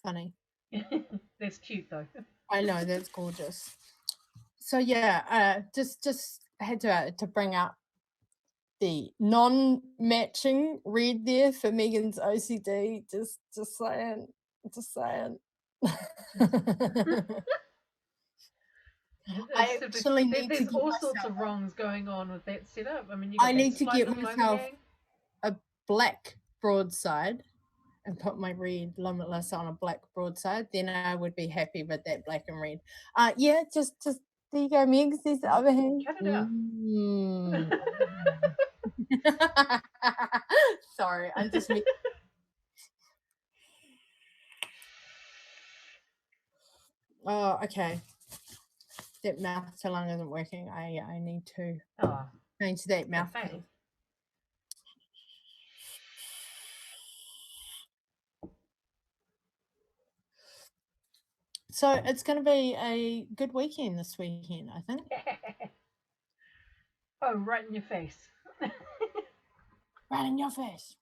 Funny. That's cute though. I know that's gorgeous. So yeah, just had to bring up the non-matching red there for Megan's OCD. Just saying, just saying. I actually need to There's get all sorts myself. of wrongs going on with that setup. I mean, you I got that need to slight get little myself overhang. a black broadside and put my red limitless on a black broadside. Then I would be happy with that black and red. Yeah, just there you go, Megs. There's the overhang. Cut it out. Sorry, I'm just me. Oh, okay. That mouth to lung isn't working. I need to change that mouthpiece. So it's going to be a good weekend this weekend, I think. Oh, right in your face. Right in your face.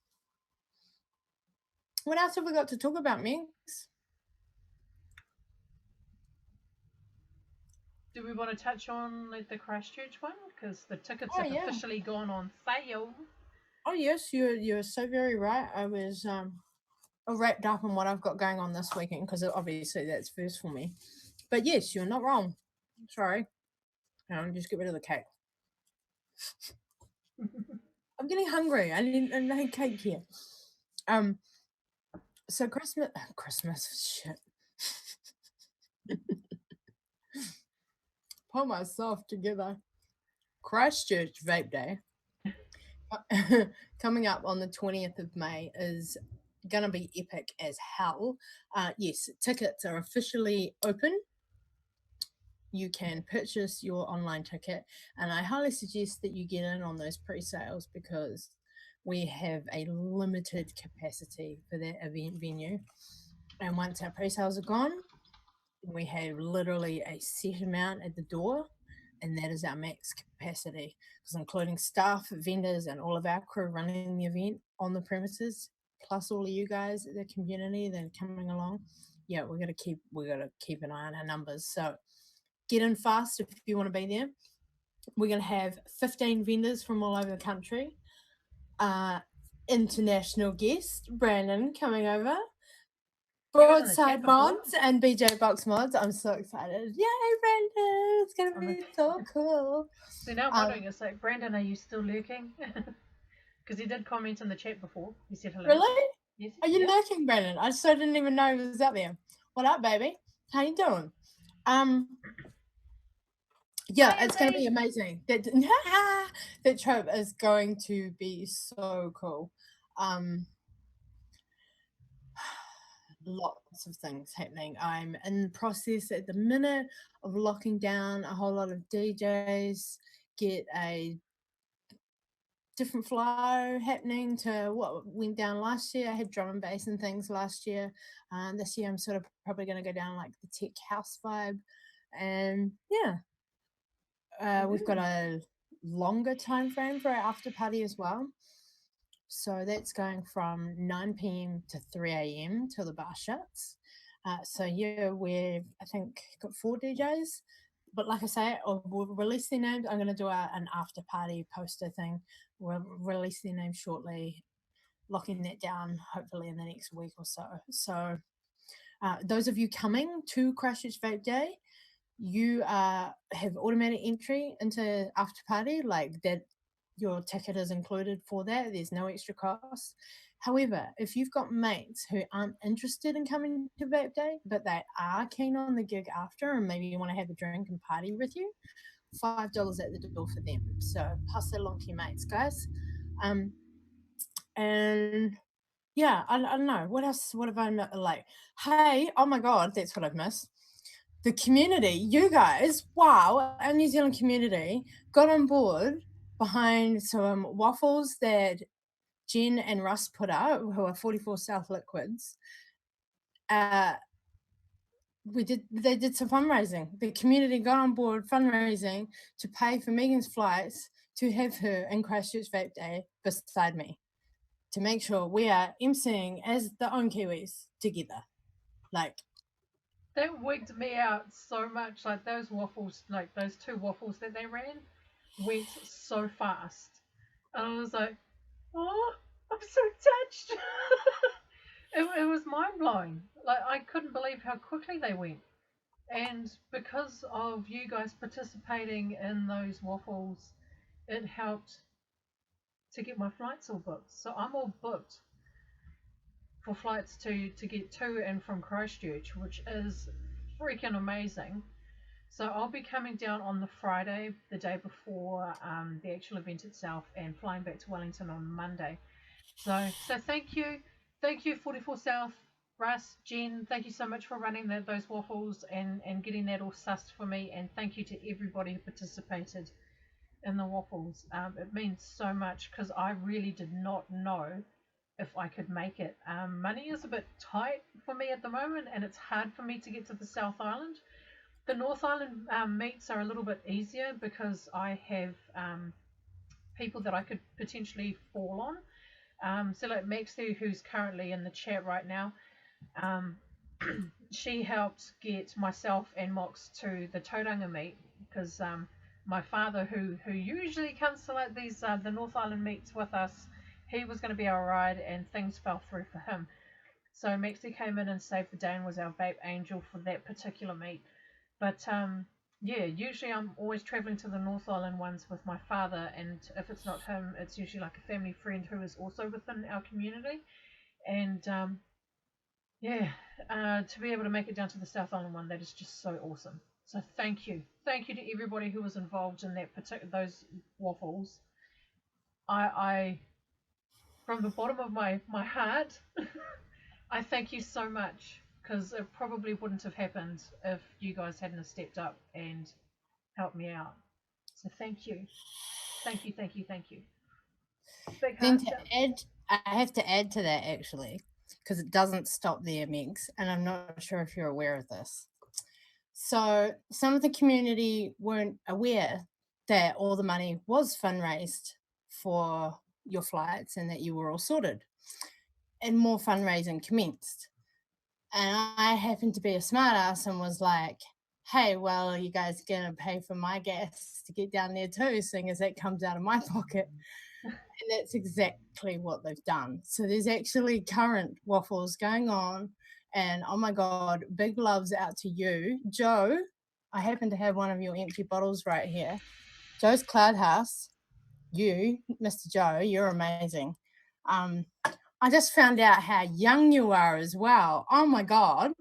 What else have we got to talk about, Megs? Do we want to touch on the Christchurch one? Because the tickets Oh have yeah. officially gone on sale. Oh yes, you're so very right. I was wrapped up in what I've got going on this weekend because obviously that's first for me. But yes, you're not wrong. Sorry. Just get rid of the cake. I'm getting hungry. I need cake here. So Christmas shit. Pull myself together. Christchurch Vape Day coming up on the 20th of May is gonna be epic as hell. Yes, tickets are officially open. You can purchase your online ticket, and I highly suggest that you get in on those pre-sales because we have a limited capacity for that event venue. And once our pre-sales are gone, we have literally a set amount at the door, and that is our max capacity. Because including staff, vendors, and all of our crew running the event on the premises, plus all of you guys, the community that are coming along. Yeah, we gotta keep an eye on our numbers. So get in fast if you want to be there. We're gonna have 15 vendors from all over the country. International guest Brandon coming over. He was in the chat Broadside before. mods and BJ Box mods. I'm so excited. Yay, Brandon! It's gonna On the be so cool. See, now I'm Um, wondering, it's like, Brandon, are you still lurking? Because he did comment in the chat before. He said hello. really? Yes. Are you Yeah. lurking, Brandon? I so didn't even know he was out there. What up, baby? How you doing? Yeah, Hi, it's gonna be Izzy. amazing. That trip is going to be so cool. Um, lots of things happening. I'm in the process at the minute of locking down a whole lot of DJs, get a different flow happening to what went down last year. I had drum and bass and things last year. This year I'm sort of probably going to go down like the tech house vibe. And yeah, we've got a longer time frame for our after party as well. So that's going from 9 p.m. to 3 a.m. till the bar shuts. So yeah, we've I think got 4 DJs. But like I say, we'll release their names. I'm going to do an after party poster thing. We'll release their names shortly, locking that down hopefully in the next week or so. So those of you coming to Christchurch Vape Day, you have automatic entry into after party, like that your ticket is included for that. There's no extra cost. However, if you've got mates who aren't interested in coming to Vape Day, but they are keen on the gig after, and maybe you want to have a drink and party with you, $5 at the door for them. So pass that along to your mates, guys. And yeah, I don't know what else. What have I like? Hey, oh my god, that's what I've missed. The community, you guys, wow, our New Zealand community got on board behind some waffles that Jen and Russ put out, who are 44 South Liquids. They did some fundraising. The community got on board fundraising to pay for Megan's flights to have her in Christchurch Vape Day beside me to make sure we are emceeing as the Ohm Kiwis together. Like, That wigged me out so much. Like those waffles, like those 2 waffles that they ran, went so fast. And I was like, oh, I'm so touched. It was mind blowing. Like I couldn't believe how quickly they went. And because of you guys participating in those waffles, it helped to get my flights all booked. So I'm all booked for flights to get to and from Christchurch, which is freaking amazing. So I'll be coming down on the Friday, the day before the actual event itself, and flying back to Wellington on Monday. So thank you 44 South, Russ, Jen. Thank you so much for running those waffles and getting that all sussed for me. And thank you to everybody who participated in the waffles. It means so much because I really did not know if I could make it. Money is a bit tight for me at the moment, and it's hard for me to get to the South Island. The North Island meets are a little bit easier because I have people that I could potentially fall on. So like MOXLEY, who's currently in the chat right now, um, she helped get myself and Mox to the Tauranga meet because my father, who usually comes to like these the North Island meets with us, he was going to be our ride and things fell through for him. So MOXLEY came in and saved the day and was our vape angel for that particular meet. But yeah, usually I'm always traveling to the North Island ones with my father, and if it's not him, it's usually like a family friend who is also within our community. And yeah, to be able to make it down to the South Island one, that is just so awesome. So thank you to everybody who was involved in that those waffles. I from the bottom of my heart, I thank you so much because it probably wouldn't have happened if you guys hadn't have stepped up and helped me out. So thank you. Thank you, thank you, thank you. Big Then heart. to add, I have to add to that actually, because it doesn't stop there, Megs, and I'm not sure if you're aware of this. So some of the community weren't aware that all the money was fundraised for your flights and that you were all sorted, and more fundraising commenced. And I happened to be a smartass and was like, hey, well, you guys gonna pay for my gas to get down there too, seeing as that comes out of my pocket. And that's exactly what they've done. So there's actually current waffles going on. And oh my God, big loves out to you. Joe, I happen to have one of your empty bottles right here. Joe's Cloud House, you, Mr. Joe, you're amazing. Um, I just found out how young you are as well. Oh my God.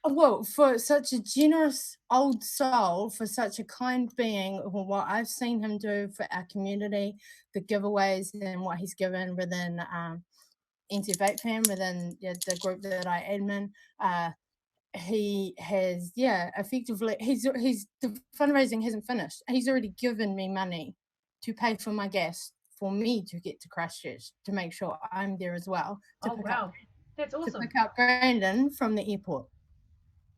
Well, for such a generous old soul, for such a kind being, for what I've seen him do for our community, the giveaways and what he's given within NT Vape Fam, within the group that I admin, he has, effectively, he's the fundraising hasn't finished. He's already given me money to pay for my gas for me to get to Christchurch to make sure I'm there as well Oh wow, that's to awesome. pick up Brandon from the airport.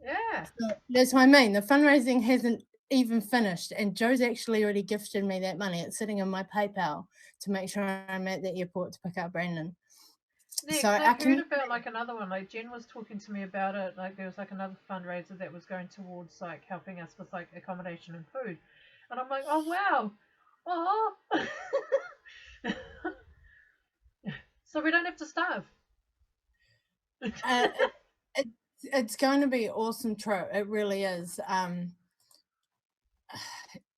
Yeah. So that's what I mean. The fundraising hasn't even finished, and Joe's actually already gifted me that money. It's sitting in my PayPal to make sure I'm at the airport to pick up Brandon. Yeah, So because I our heard community, about like another one. Like Jen was talking to me about it. Like there was like another fundraiser that was going towards like helping us with like accommodation and food, and I'm like, oh wow, oh, so we don't have to starve. uh, it, it's going to be awesome trip. It really is.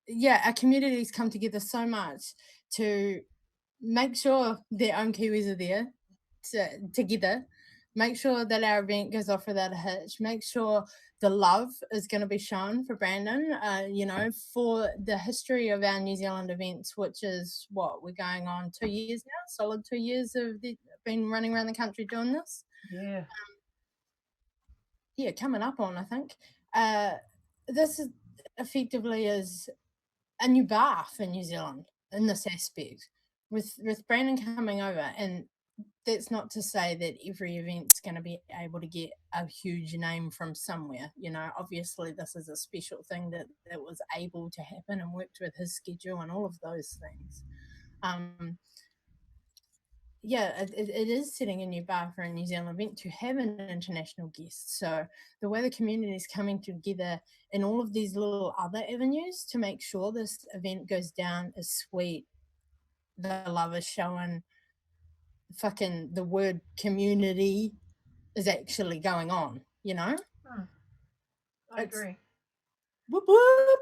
Yeah, our communities come together so much to make sure their own Kiwis are there together. Make sure that our event goes off without a hitch. Make sure the love is going to be shown for Brandon. For the history of our New Zealand events, which is what we're going on 2 years now, solid 2 years of been running around the country doing this. Yeah. Yeah, coming up on I think. Uh, this is effectively is a new bar for New Zealand in this aspect. With Brandon coming over, and that's not to say that every event's going to be able to get a huge name from somewhere. Obviously this is a special thing that was able to happen and worked with his schedule and all of those things. Um, it is setting a new bar for a New Zealand event to have an international guest. So the way the community is coming together in all of these little other avenues to make sure this event goes down is sweet. The love is showing. Fucking the word community is actually going on. Hmm, I It's agree. whoop whoop.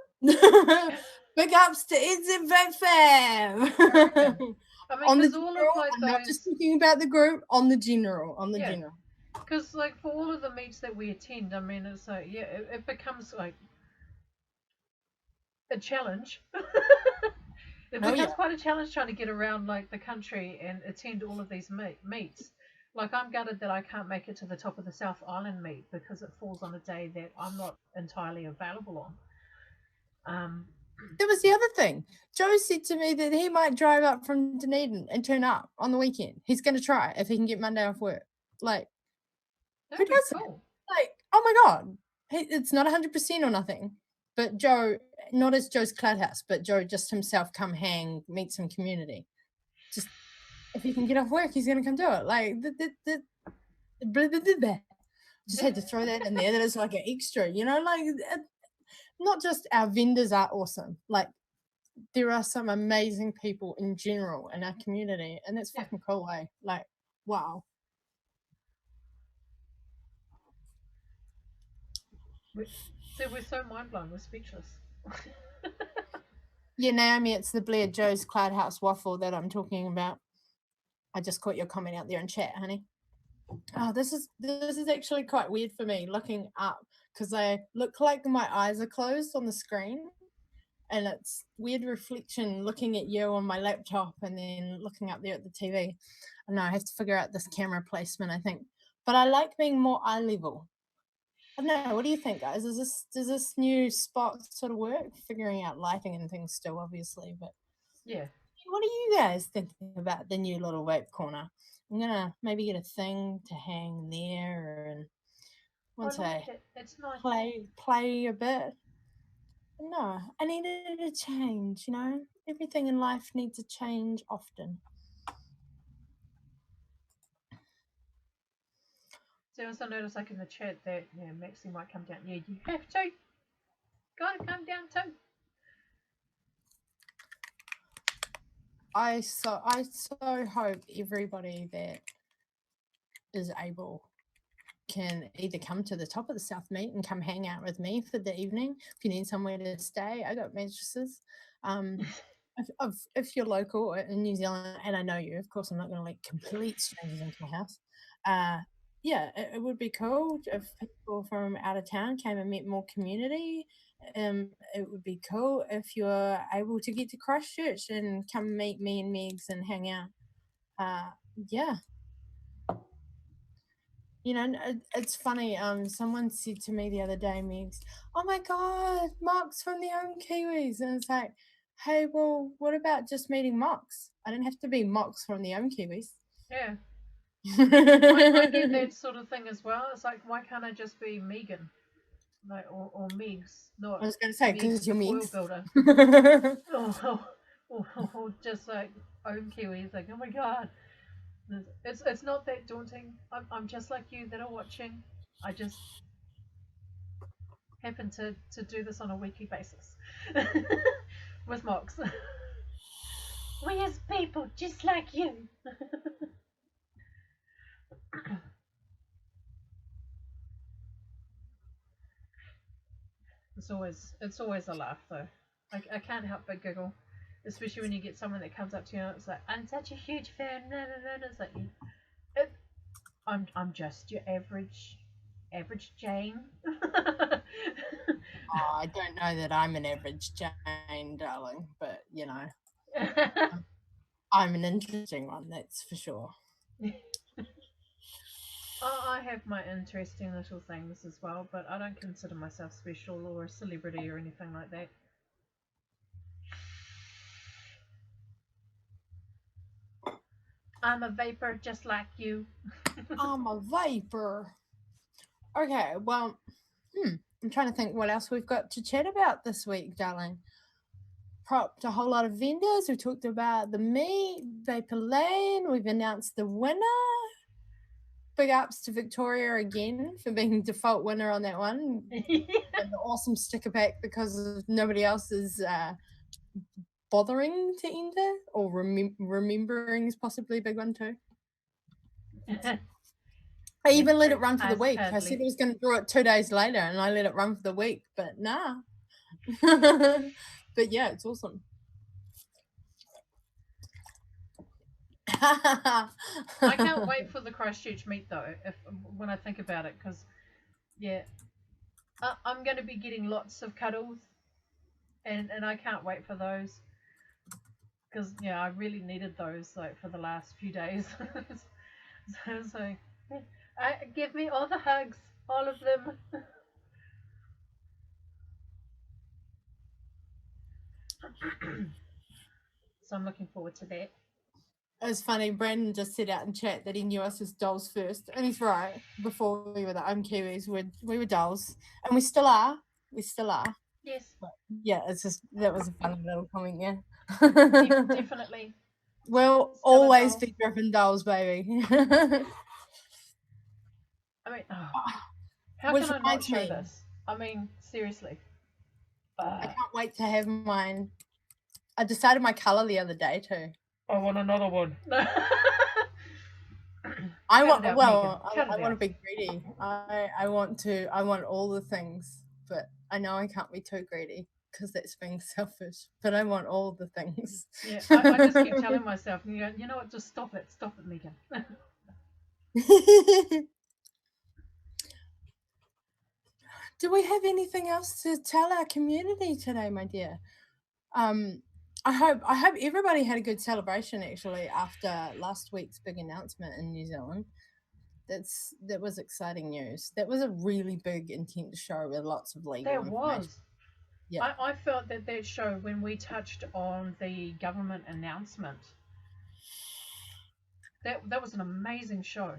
Big ups to Eds and Vape I reckon. Fam. I mean, On the because all of general, like I'm not just those, talking about the group. On the general. yeah, because like for all of the meets that we attend, I mean, it's like yeah, it becomes like a challenge. It Oh becomes yeah. quite a challenge trying to get around like the country and attend all of these meets. Like I'm gutted that I can't make it to the top of the South Island meet because it falls on a day that I'm not entirely available on. That was the other thing. Joe said to me that he might drive up from Dunedin and turn up on the weekend. He's going to try if he can get Monday off work. Like, who That'd be does that? cool. Like, oh my God. It's not 100% or nothing. But Joe, not as Joe's Cloud House, but Joe just himself come hang, meet some community. Just if he can get off work, he's going to come do it. Like, blah, blah, blah, blah. Just had to throw that in there. That is like an extra, like not just our vendors are awesome. Like, there are some amazing people in general in our community, and that's Yeah. fucking cool, eh? Like, wow. We, see, we're so mind blown. We're speechless. Yeah, Naomi, it's the Blair Joe's Cloud House waffle that I'm talking about. I just caught your comment out there in chat, honey. Oh, this is actually quite weird for me looking up because I look like my eyes are closed on the screen, and it's weird reflection looking at you on my laptop and then looking up there at the TV. I know I have to figure out this camera placement, I think. But I like being more eye level. I don't know. What do you think, guys? Does this new spot sort of work? Figuring out lighting and things still, obviously. But Yeah. what are you guys thinking about the new little vape corner? I'm gonna maybe get a thing to hang there, and I once I like it. It's nice. play a bit. No, I needed a change. Everything in life needs a change often. So I also notice like in the chat that Maxie might come down. Yeah, you have to. Gotta come down too. I so hope everybody that is able can either come to the top of the South Meet and come hang out with me for the evening. If you need somewhere to stay, I got mattresses. If you're local in New Zealand, and I know you, of course, I'm not going to let complete strangers into my house. Yeah, it would be cool if people from out of town came and met more community. It would be cool if you're able to get to Christchurch and come meet me and Megs and hang out. Yeah, it's funny. Someone said to me the other day, Megs, "Oh my God, Mox from the Ohm Kiwis," and it's like, hey, well, what about just meeting Mox? I don't have to be Mox from the Ohm Kiwis. Yeah. I get that sort of thing as well. It's like, why can't I just be Megan? Like, or Megs, I not was going to say, Megs because the you're foil Megs. builder. Or just like Ohm Kiwi. It's like, oh my god. It's not that daunting. I'm just like you that are watching. I just happen to do this on a weekly basis with Mox. We as people just like you. It's always a laugh though. I can't help but giggle, especially when you get someone that comes up to you and it's like, I'm such a huge fan. No, no, no. It's like, it, I'm just your average Jane. Oh, I don't know that I'm an average Jane, darling, but I'm an interesting one, that's for sure. I have my interesting little things as well, but I don't consider myself special or a celebrity or anything like that. I'm a vapor just like you. I'm a vapor. Okay, well, I'm trying to think what else we've got to chat about this week, darling. Propped a whole lot of vendors. We talked about the meet, Vapor Lane. We've announced the winner. Big ups to Victoria again for being default winner on that one. And the awesome sticker pack because nobody else is bothering to enter, or remembering is possibly a big one too. I even let it run for the week. I said I was going to draw it 2 days later, and I let it run for the week, but nah. But yeah, it's awesome. I can't wait for the Christchurch meet though. When I think about it, because yeah, I'm going to be getting lots of cuddles, and I can't wait for those. Because yeah, I really needed those like for the last few days. So give me all the hugs, all of them. So I'm looking forward to that. It's funny. Brandon just said out in chat that he knew us as dolls first, and he's right. Before we were the Kiwis, we were dolls, and we still are. We still are. Yes. But yeah, it's just that was a funny little comment. Yeah. Definitely. We'll always be driven dolls, baby. I mean, how Which can I not show this? I mean, seriously. I can't wait to have mine. I decided my color the other day too. I want another one. I want to be greedy. I want all the things, but I know I can't be too greedy because that's being selfish. But I want all the things. Yeah, I just keep telling myself, you know what? Just stop it, Megan. Do we have anything else to tell our community today, my dear? Um, I hope everybody had a good celebration actually after last week's big announcement in New Zealand. That was exciting news. That was a really big, intense show with lots of legal There information. was. Yeah. I felt that that show, when we touched on the government announcement, that was an amazing show.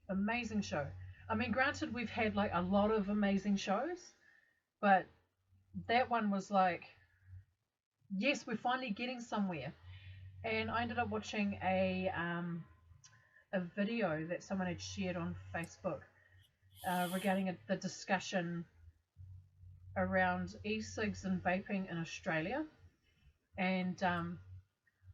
Amazing show. I mean, granted, we've had like a lot of amazing shows, but that one was like, yes, we're finally getting somewhere. And I ended up watching a video that someone had shared on Facebook regarding the discussion around e-cigs and vaping in Australia. And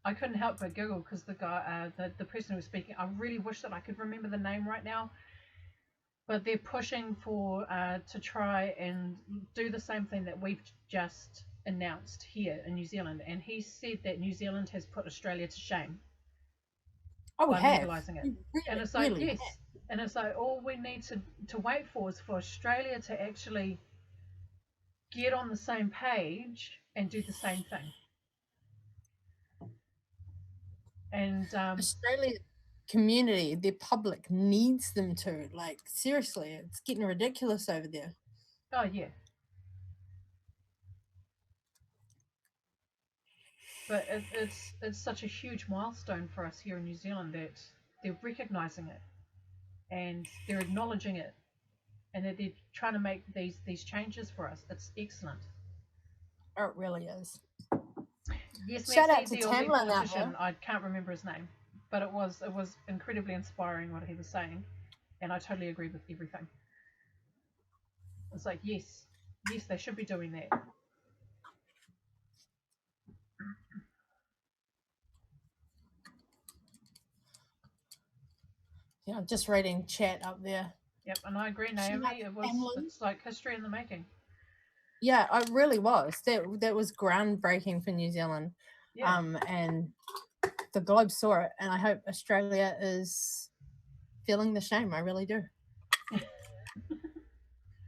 I couldn't help but giggle because the guy, the person who was speaking, I really wish that I could remember the name right now, but they're pushing for to try and do the same thing that we've just announced here in New Zealand. And he said that New Zealand has put Australia to shame Oh, we by have. legalizing it. We And really, it's like, really have. yes. And it's like, all we need to wait for is for Australia to actually get on the same page and do the same thing. And Australia community, their public needs them to. Like, seriously, it's getting ridiculous over there. oh yeah, but it's such a huge milestone for us here in New Zealand that they're recognizing it and they're acknowledging it and that they're trying to make these changes for us. It's excellent. Oh, it really is. Yes, Shout out merci, to the Aussie Tamlin out there. politician. I can't remember his name, but it was incredibly inspiring what he was saying, and I totally agree with everything. It's like, yes, yes, they should be doing that. Yeah, I'm just reading chat up there. Yep, and I agree, Shout out Naomi. to Tamlin. It's like history in the making. Yeah, it really was. That was groundbreaking for New Zealand. Yeah, And the globe saw it, and I hope Australia is feeling the shame. I really do.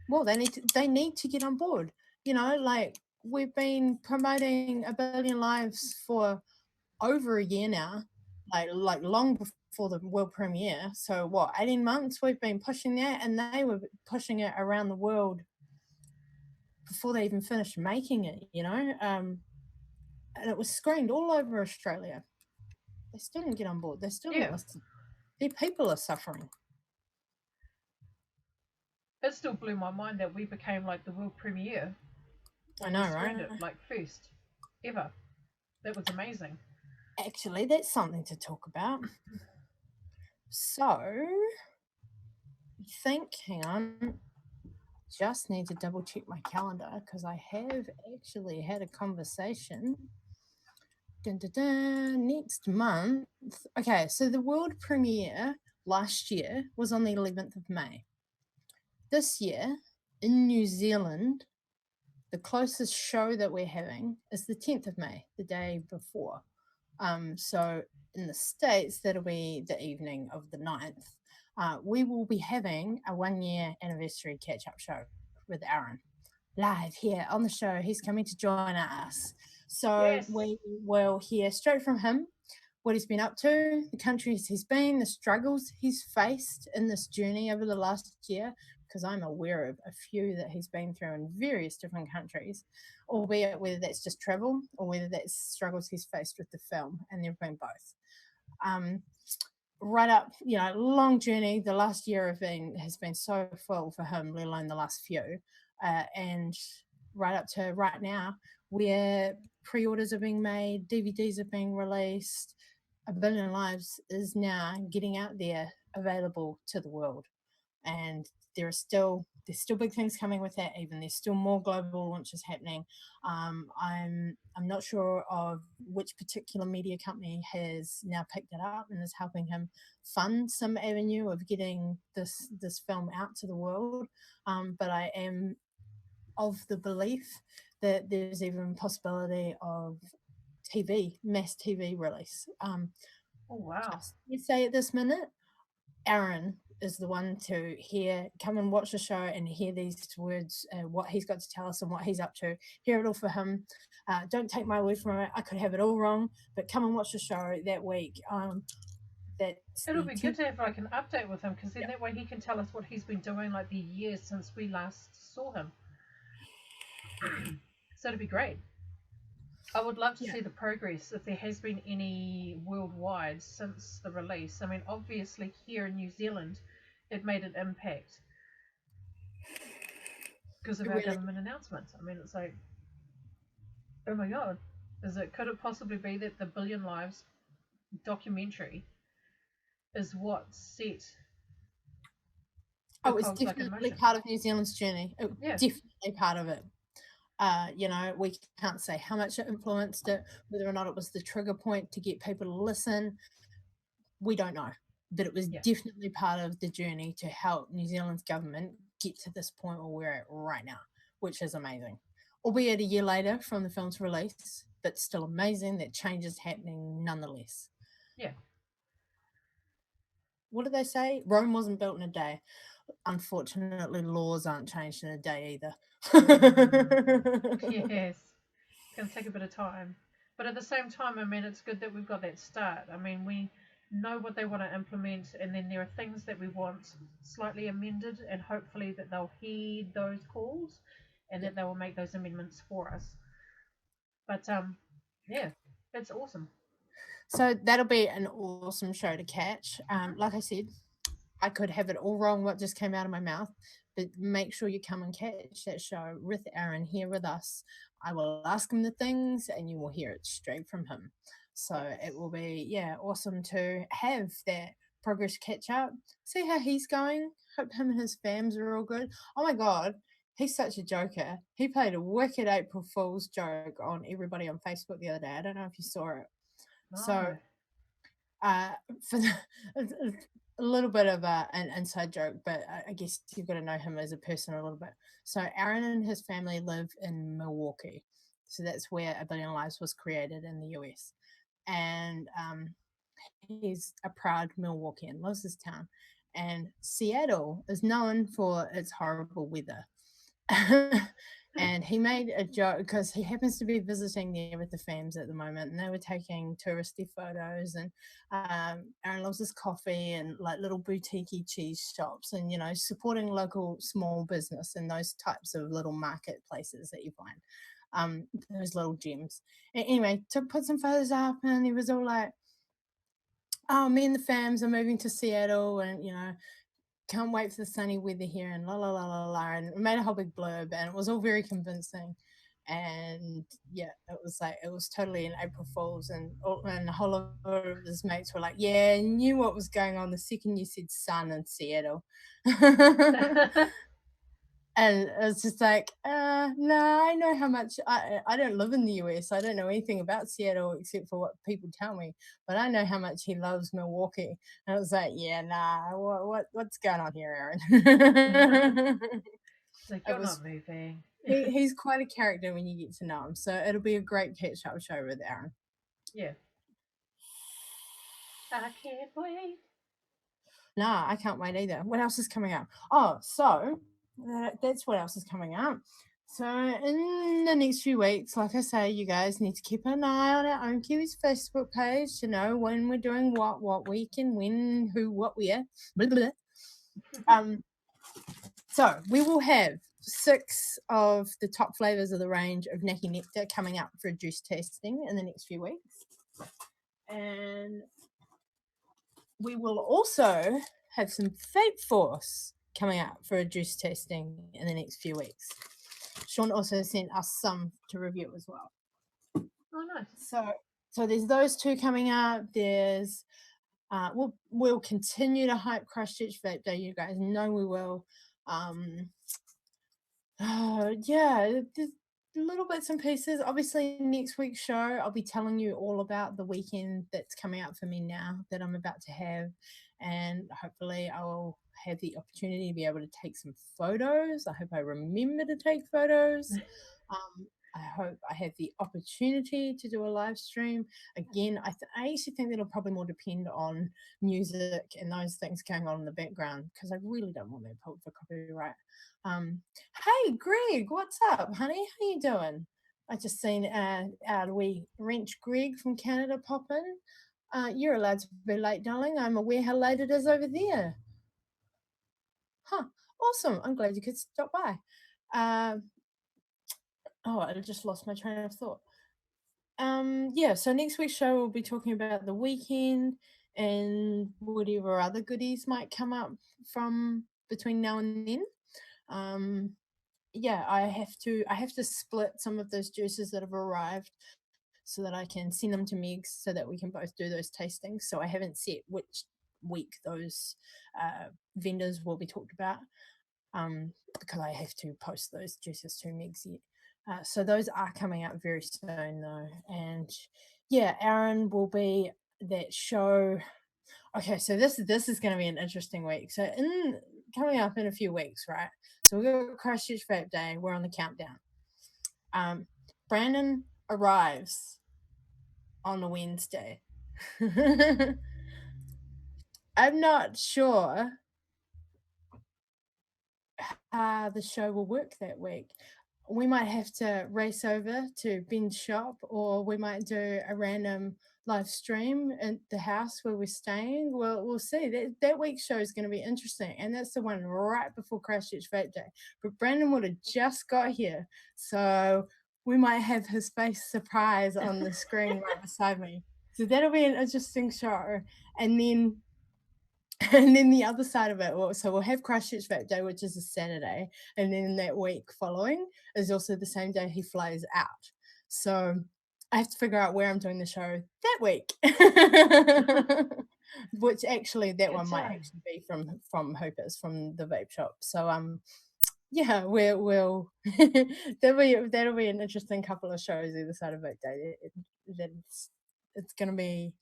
Well, they need to get on board. Like we've been promoting a billion lives for over a year now, like long before the world premiere. So what, 18 months we've been pushing that, and they were pushing it around the world before they even finished making it. And it was screened all over Australia. They still didn't get on board. They still didn't yeah. listen. Their people are suffering. It still blew my mind that we became like the world premiere I when we know, screened right? it, like first ever. That was amazing. Actually, that's something to talk about. So, I think, hang on, just need to double check my calendar because I have actually had a conversation. Dun, dun, dun, next month. Okay, so the world premiere last year was on the 11th of May. This year in New Zealand, the closest show that we're having is the 10th of May, the day before. So in the States, that'll be the evening of the 9th. We will be having a 1 year anniversary catch up show with Aaron live here on the show. He's coming to join us. So Yes. we will hear straight from him what he's been up to, the countries he's been, the struggles he's faced in this journey over the last year, because I'm aware of a few that he's been through in various different countries, albeit whether that's just travel or whether that's struggles he's faced with the film, and there've been both. Um, right up, long journey. The last year has been so full for him, let alone the last few. And right up to right now, where pre-orders are being made, DVDs are being released, A Billion Lives is now getting out there, available to the world. And there's still big things coming with that. Even there's still more global launches happening. I'm not sure of which particular media company has now picked it up and is helping him fund some avenue of getting this film out to the world. But I am of the belief that there's even possibility of mass TV release. Oh wow. Just you say at this minute, Aaron is the one to come and watch the show and hear these words, what he's got to tell us and what he's up to. Hear it all for him. Don't take my word from it. I could have it all wrong, but come and watch the show that week. That's It'll the be good 10th. to have like an update with him because then Yeah, that way he can tell us what he's been doing like the years since we last saw him. So it'd be great. I would love to yeah, see the progress if there has been any worldwide since the release. I mean, obviously here in New Zealand, it made an impact because of our really. government announcements. I mean, it's like, oh my god, could it possibly be that the Billion Lives documentary is what set the Oh, it's cogs like in definitely motion? part of New Zealand's journey. Yeah, Definitely part of it. We can't say how much it influenced it, whether or not it was the trigger point to get people to listen. We don't know, but it was yeah, definitely part of the journey to help New Zealand's government get to this point where we're at right now, which is amazing. Albeit a year later from the film's release, but still amazing that change is happening nonetheless. yeah. What do they say? Rome wasn't built in a day. Unfortunately, laws aren't changed in a day either. Mm, yes, it's going to take a bit of time. But at the same time, I mean, it's good that we've got that start. I mean, we know what they want to implement, and then there are things that we want slightly amended, and hopefully that they'll heed those calls and Yeah. that they will make those amendments for us. But yeah, it's awesome. So that'll be an awesome show to catch. Hmm. Like I said, I could have it all wrong what just came out of my mouth, but make sure you come and catch that show with Aaron here with us. I will ask him the things and you will hear it straight from him. So it Yes. will be, yeah, awesome to have that progress catch up, see how he's going. Hope him and his fams are all good. Oh my God, he's such a joker. He played a wicked April Fool's joke on everybody on Facebook the other day. I don't know if you saw it. So No. uh, for the, a little bit of an inside joke, but I guess you've got to know him as a person a little bit. So Aaron and his family live in Milwaukee, so that's where A Billion Lives was created in the US, and he's a proud Milwaukeean, loves his town, and Seattle is known for its horrible weather. And he made a joke because he happens to be visiting there with the fams at the moment, and they were taking touristy photos. And Aaron loves his coffee and like little boutiquey cheese shops, and supporting local small business and those types of little marketplaces that you find, those little gems. And anyway, to put some photos up, and he was all like, "Oh, me and the fams are moving to Seattle, and can't wait for the sunny weather here," and la la la la la, and made a whole big blurb, and it was all very convincing. And yeah, it was totally an April Fool's, and a whole lot of his mates were like, "Yeah, knew what was going on the second you said sun in Seattle." And it's just like, no, I know how much I don't live in the US. I don't know anything about Seattle except for what people tell me. But I know how much he loves Milwaukee. And I was like, yeah, nah, what's going on here, Aaron? It's like It you're was not moving. he's quite a character when you get to know him. So it'll be a great catch up show with Aaron. Yeah. I can't wait. Nah, I can't wait either. What else is coming up? Oh, so that's what else is coming up. So in the next few weeks, like I say, you guys need to keep an eye on our Ohm Kiwis Facebook page to know when we're doing what week, and when, who, what, where. Blah, blah, blah. Um, so we will have 6 of the top flavors of the range of Naki Nectar coming up for juice tasting in the next few weeks. And we will also have some Vape Force coming out for a juice tasting in the next few weeks. Sean also sent us some to review as well. Oh, nice. So there's those 2 coming out. There's we'll continue to hype Christchurch Vape Day. You guys know we will. Yeah, there's little bits and pieces. Obviously, next week's show, I'll be telling you all about the weekend that's coming up for me now that I'm about to have. And hopefully, I will have the opportunity to be able to take some photos. I hope I remember to take photos. I hope I have the opportunity to do a live stream again. I actually think that'll probably more depend on music and those things going on in the background because I really don't want that pulled for copyright. Hey Greg, what's up, honey? How you doing? I just seen our wee wrench Greg from Canada pop in. You're allowed to be late, darling. I'm aware how late it is over there. Huh. Awesome. I'm glad you could stop by. Oh, I just lost my train of thought. Yeah, so next week's show we'll be talking about the weekend and whatever other goodies might come up from between now and then. Um, yeah, I have to split some of those juices that have arrived so that I can send them to Megs so that we can both do those tastings. So I haven't set which week those vendors will be talked about because I have to post those juices to Megs yet. So those are coming out very soon though. And yeah, Aaron will be that show. Okay, so this is going to be an interesting week. So in coming up in a few weeks, right? So we've got Christchurch Vape Day. We're on the countdown. Brandon arrives on a Wednesday. I'm not sure how the show will work that week. We might have to race over to Ben's shop, or we might do a random live stream at the house where we're staying. We'll see. That week's show is going to be interesting, and that's the one right before Christchurch Vape Day. But Brandon would have just got here, so we might have his face surprise on the screen right beside me. So that'll be an interesting show, and then and then the other side of it, so we'll have Christchurch Vape Day, which is a Saturday, and then that week following is also the same day he flies out. So I have to figure out where I'm doing the show that week. Which actually that Good one might time. actually be from Hoopers, from the vape shop. So yeah, we'll that'll be an interesting couple of shows either side of Vape Day. It's gonna be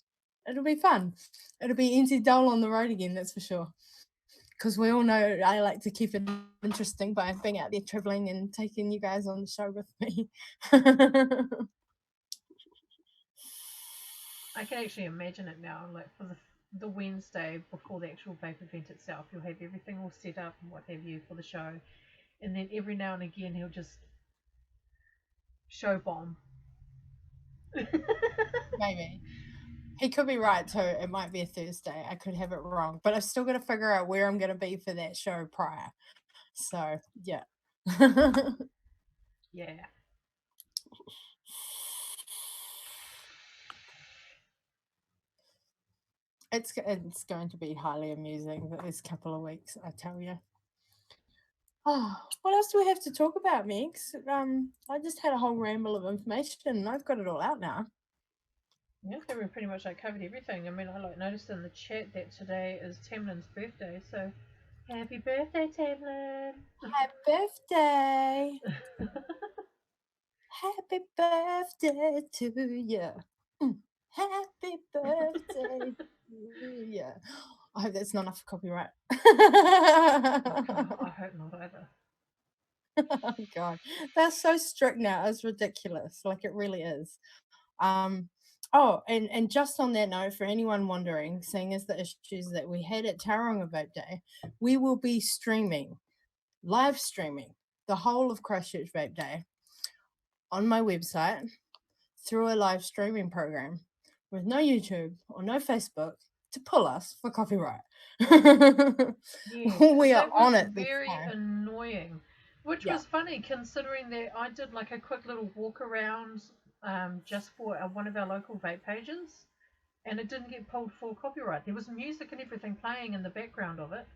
it'll be fun. It'll be NZ Dole on the road again, that's for sure. Because we all know I like to keep it interesting by being out there traveling and taking you guys on the show with me. I can actually imagine it now. Like for the Wednesday before the actual vape event itself, you'll have everything all set up and what have you for the show, and then every now and again he'll just show bomb. Maybe. He could be right too. It might be a Thursday. I could have it wrong. But I've still got to figure out where I'm going to be for that show prior. So, yeah. Yeah. It's going to be highly amusing this couple of weeks, I tell you. Oh, what else do we have to talk about, Megs? I just had a whole ramble of information and I've got it all out now. Yeah, I think we pretty much covered everything. I mean, I noticed in the chat that today is Tamlin's birthday, so happy birthday, Tamlin! Happy birthday! Happy birthday to you! Happy birthday to you! I hope that's not enough for copyright. I hope not either. Oh God, they're so strict now. It's ridiculous. Like it really is. Oh, and just on that note, for anyone wondering, seeing as the issues that we had at Tauranga Vape Day, we will be live streaming the whole of Christchurch Vape Day on my website through a live streaming program with no YouTube or no Facebook to pull us for copyright. Yeah, We because are that on was it this very time. annoying. Which Yeah. was funny considering that I did like a quick little walk around just for one of our local vape pages, and it didn't get pulled for copyright. There was music and everything playing in the background of it,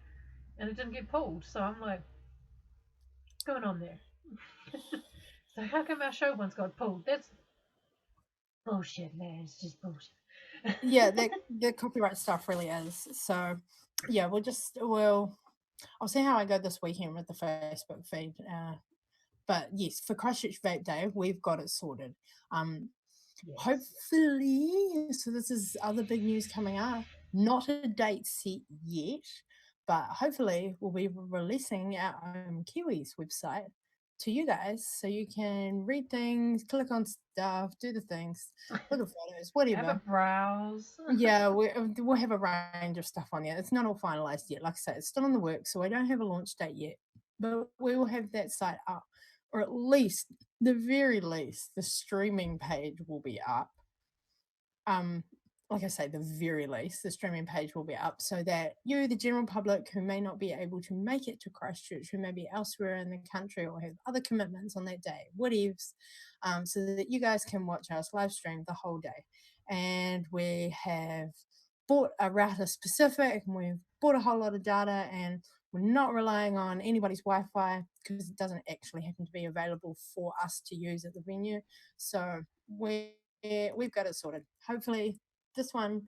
and it didn't get pulled. So I'm like, what's going on there? So how come our show once got pulled? That's bullshit, man. It's just bullshit. Yeah, the copyright stuff really is. So yeah, I'll see how I go this weekend with the Facebook feed. But yes, for Christchurch Vape Day, we've got it sorted. Yes. Hopefully, so this is other big news coming up. Not a date set yet, but hopefully we'll be releasing our Ohm Kiwis website to you guys, so you can read things, click on stuff, do the things, look at photos, Have a whatever. browse. Yeah, we'll have a range of stuff on there. It's not all finalized yet. Like I said, it's still in the works, so I don't have a launch date yet. But we will have that site up, or at least, the very least, the streaming page will be up. Um, like I say, the very least, the streaming page will be up so that you, the general public who may not be able to make it to Christchurch, who may be elsewhere in the country or have other commitments on that day, whatevs, so that you guys can watch us live stream the whole day. And we have bought a router specific, and we've bought a whole lot of data, and we're not relying on anybody's Wi-Fi because it doesn't actually happen to be available for us to use at the venue. So we've got it sorted. Hopefully, this one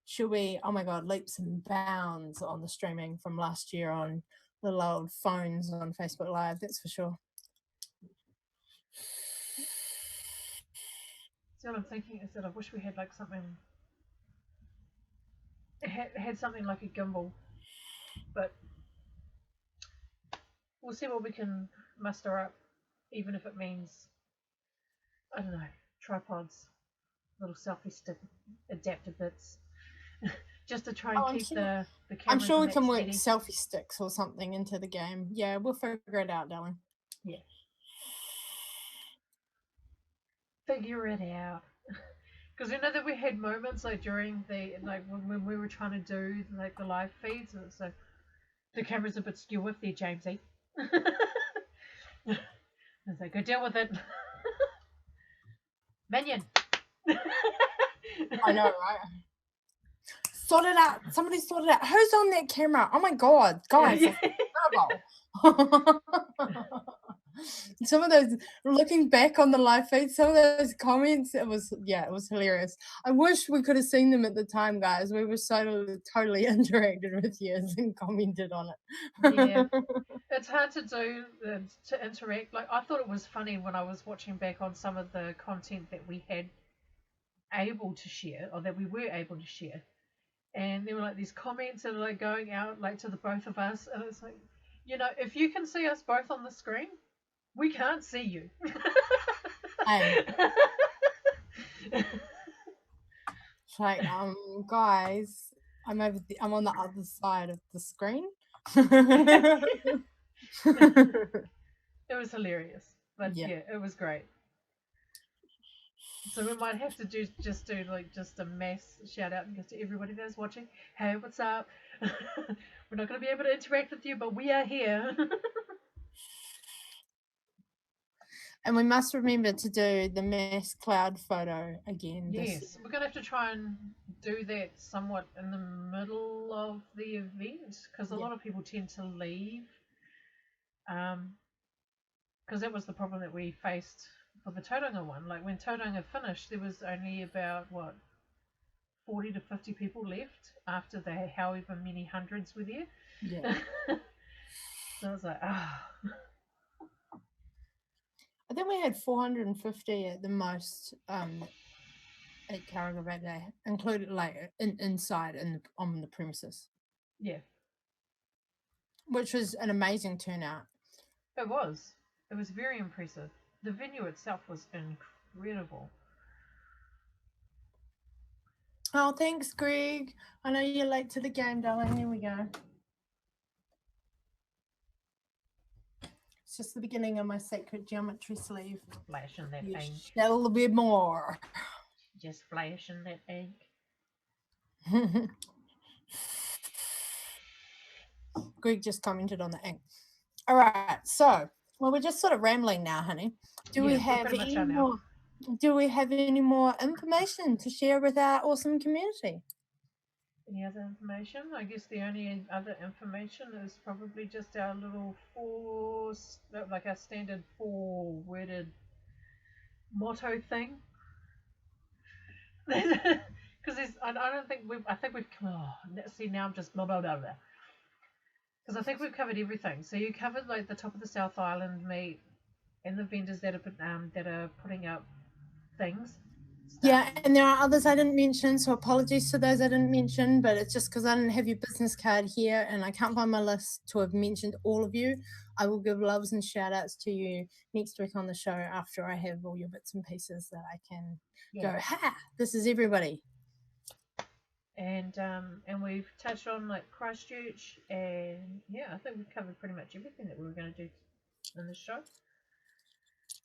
should be, oh my god, leaps and bounds on the streaming from last year on little old phones on Facebook Live. That's for sure. So what I'm thinking is that I wish we had like something. It had something like a gimbal, but we'll see what we can muster up, even if it means, I don't know, tripods, little selfie stick adapter bits, just to try and Oh, keep the I'm cameras sure we in that can work steady. selfie sticks or something into the game. Yeah, we'll figure it out, darling. Yeah. Figure it out. Because you know that we had moments like during the when we were trying to do like the live feeds, and so the camera's a bit skew with there, Jamesy. I was like, go deal with it. Minion. I know, right? Sort it out. Somebody sort it out. Who's on that camera? Oh my god, guys, it's terrible. Some of those, looking back on the live feed, some of those comments, it was hilarious. I wish we could have seen them at the time, guys. We were so totally interacted with you and commented on it. Yeah, it's hard to do to interact. Like I thought it was funny when I was watching back on some of the content that we had able to share, or that we were able to share, and there were like these comments that are like going out like to the both of us, and it's like, if you can see us both on the screen, we can't see you. Hey. It's like, guys, I'm on the other side of the screen. It was hilarious, but yeah, it was great. So we might have to do just a mass shout out to everybody that's watching. Hey, what's up? We're not going to be able to interact with you, but we are here. And we must remember to do the mass cloud photo again. Yes, we're going to have to try and do that somewhat in the middle of the event, because a lot of people tend to leave. Because that was the problem that we faced for the Tauranga one. Like when Tauranga finished, there was only about 40 to 50 people left after the however many hundreds were there. Yeah. So I was like, I think we had 450 at the most at Tauranga Vape Day, included like inside on the premises. Yeah. Which was an amazing turnout. It was. It was very impressive. The venue itself was incredible. Oh, thanks, Greg. I know you're late to the game, darling. Here we go. It's just the beginning of my sacred geometry sleeve. Flashing that ink. A little bit more. Just flashing that ink. Greg just commented on the ink. All right, so we're just sort of rambling now, honey. Do we have any more information to share with our awesome community? Any other information? I guess the only other information is probably just our little our standard 4-worded motto thing. Because I don't think I think we've. See, now I'm just blah blah blah blah. Because I think we've covered everything. So you covered like the top of the South Island meet, and the vendors that are putting up things. stuff. Yeah, and there are others I didn't mention, so apologies to those I didn't mention, but it's just because I didn't have your business card here and I can't find my list to have mentioned all of you. I will give loves and shout outs to you next week on the show after I have all your bits and pieces that I can Yeah. go, ha, this is everybody. And we've touched on like Christchurch, and yeah, I think we've covered pretty much everything that we were going to do in this show.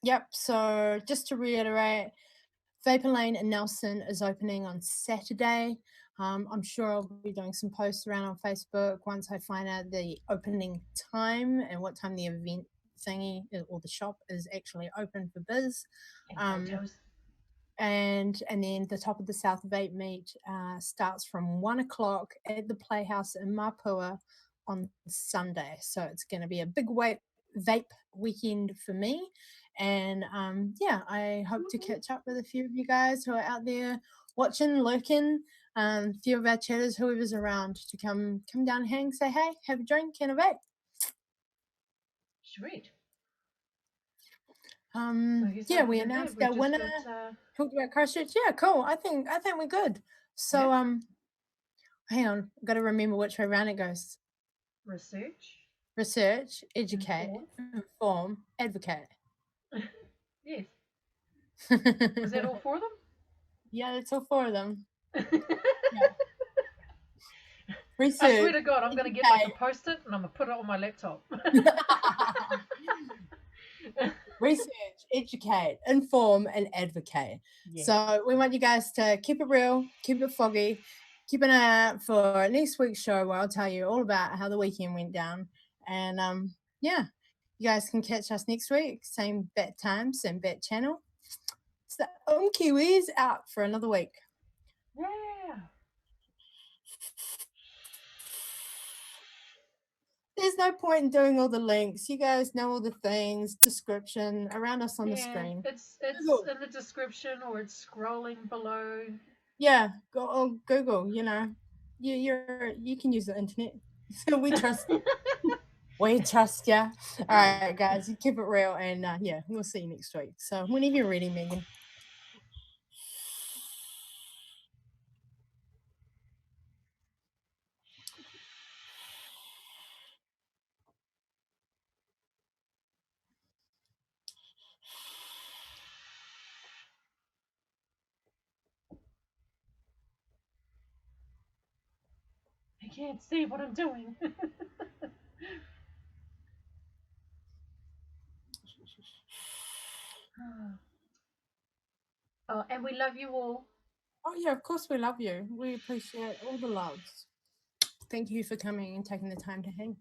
Yep, so just to reiterate, Vape Lane in Nelson is opening on Saturday. I'm sure I'll be doing some posts around on Facebook once I find out the opening time and what time the event thingy or the shop is actually open for biz. And Um, photos. and then the top of the South Vape Meet starts from 1 o'clock at the Playhouse in Mapua on Sunday. So it's going to be a big vape weekend for me. And yeah, I hope to catch up with a few of you guys who are out there watching, lurking. A few of our chatters, whoever's around, to come down, hang, say hey, have a drink and a vape. Sweet. I guess Yeah, other we than that, announced we've our just winner. got Talked about Christchurch. Yeah, cool. I think we're good. So yeah, hang on, I've got to remember which way around it goes. research, Research, educate, inform. inform, advocate. Yes. Was that all for them? Yeah, that's all four of them. I Yeah. Research, swear to God, I'm going to get like a educate. post-it and I'm going to put it on my laptop. Research, educate, inform, and advocate. Yeah. So we want you guys to keep it real, keep it foggy, keep an eye out for next week's show where I'll tell you all about how the weekend went down. And yeah, you guys can catch us next week, same bat time, same bat channel. It's the Ohm Kiwis out for another week. Yeah. There's no point in doing all the links. You guys know all the things, description around us on the Yeah, screen. it's Google. in the description or it's scrolling below. Yeah, go on Google. You know, you can use the internet. So we trust. We trust you. All right, guys, you keep it real, and yeah, we'll see you next week. So whenever you're ready, Megan. I can't see what I'm doing. Oh, and we love you all. Oh yeah, of course we love you. We appreciate all the loves. Thank you for coming and taking the time to hang.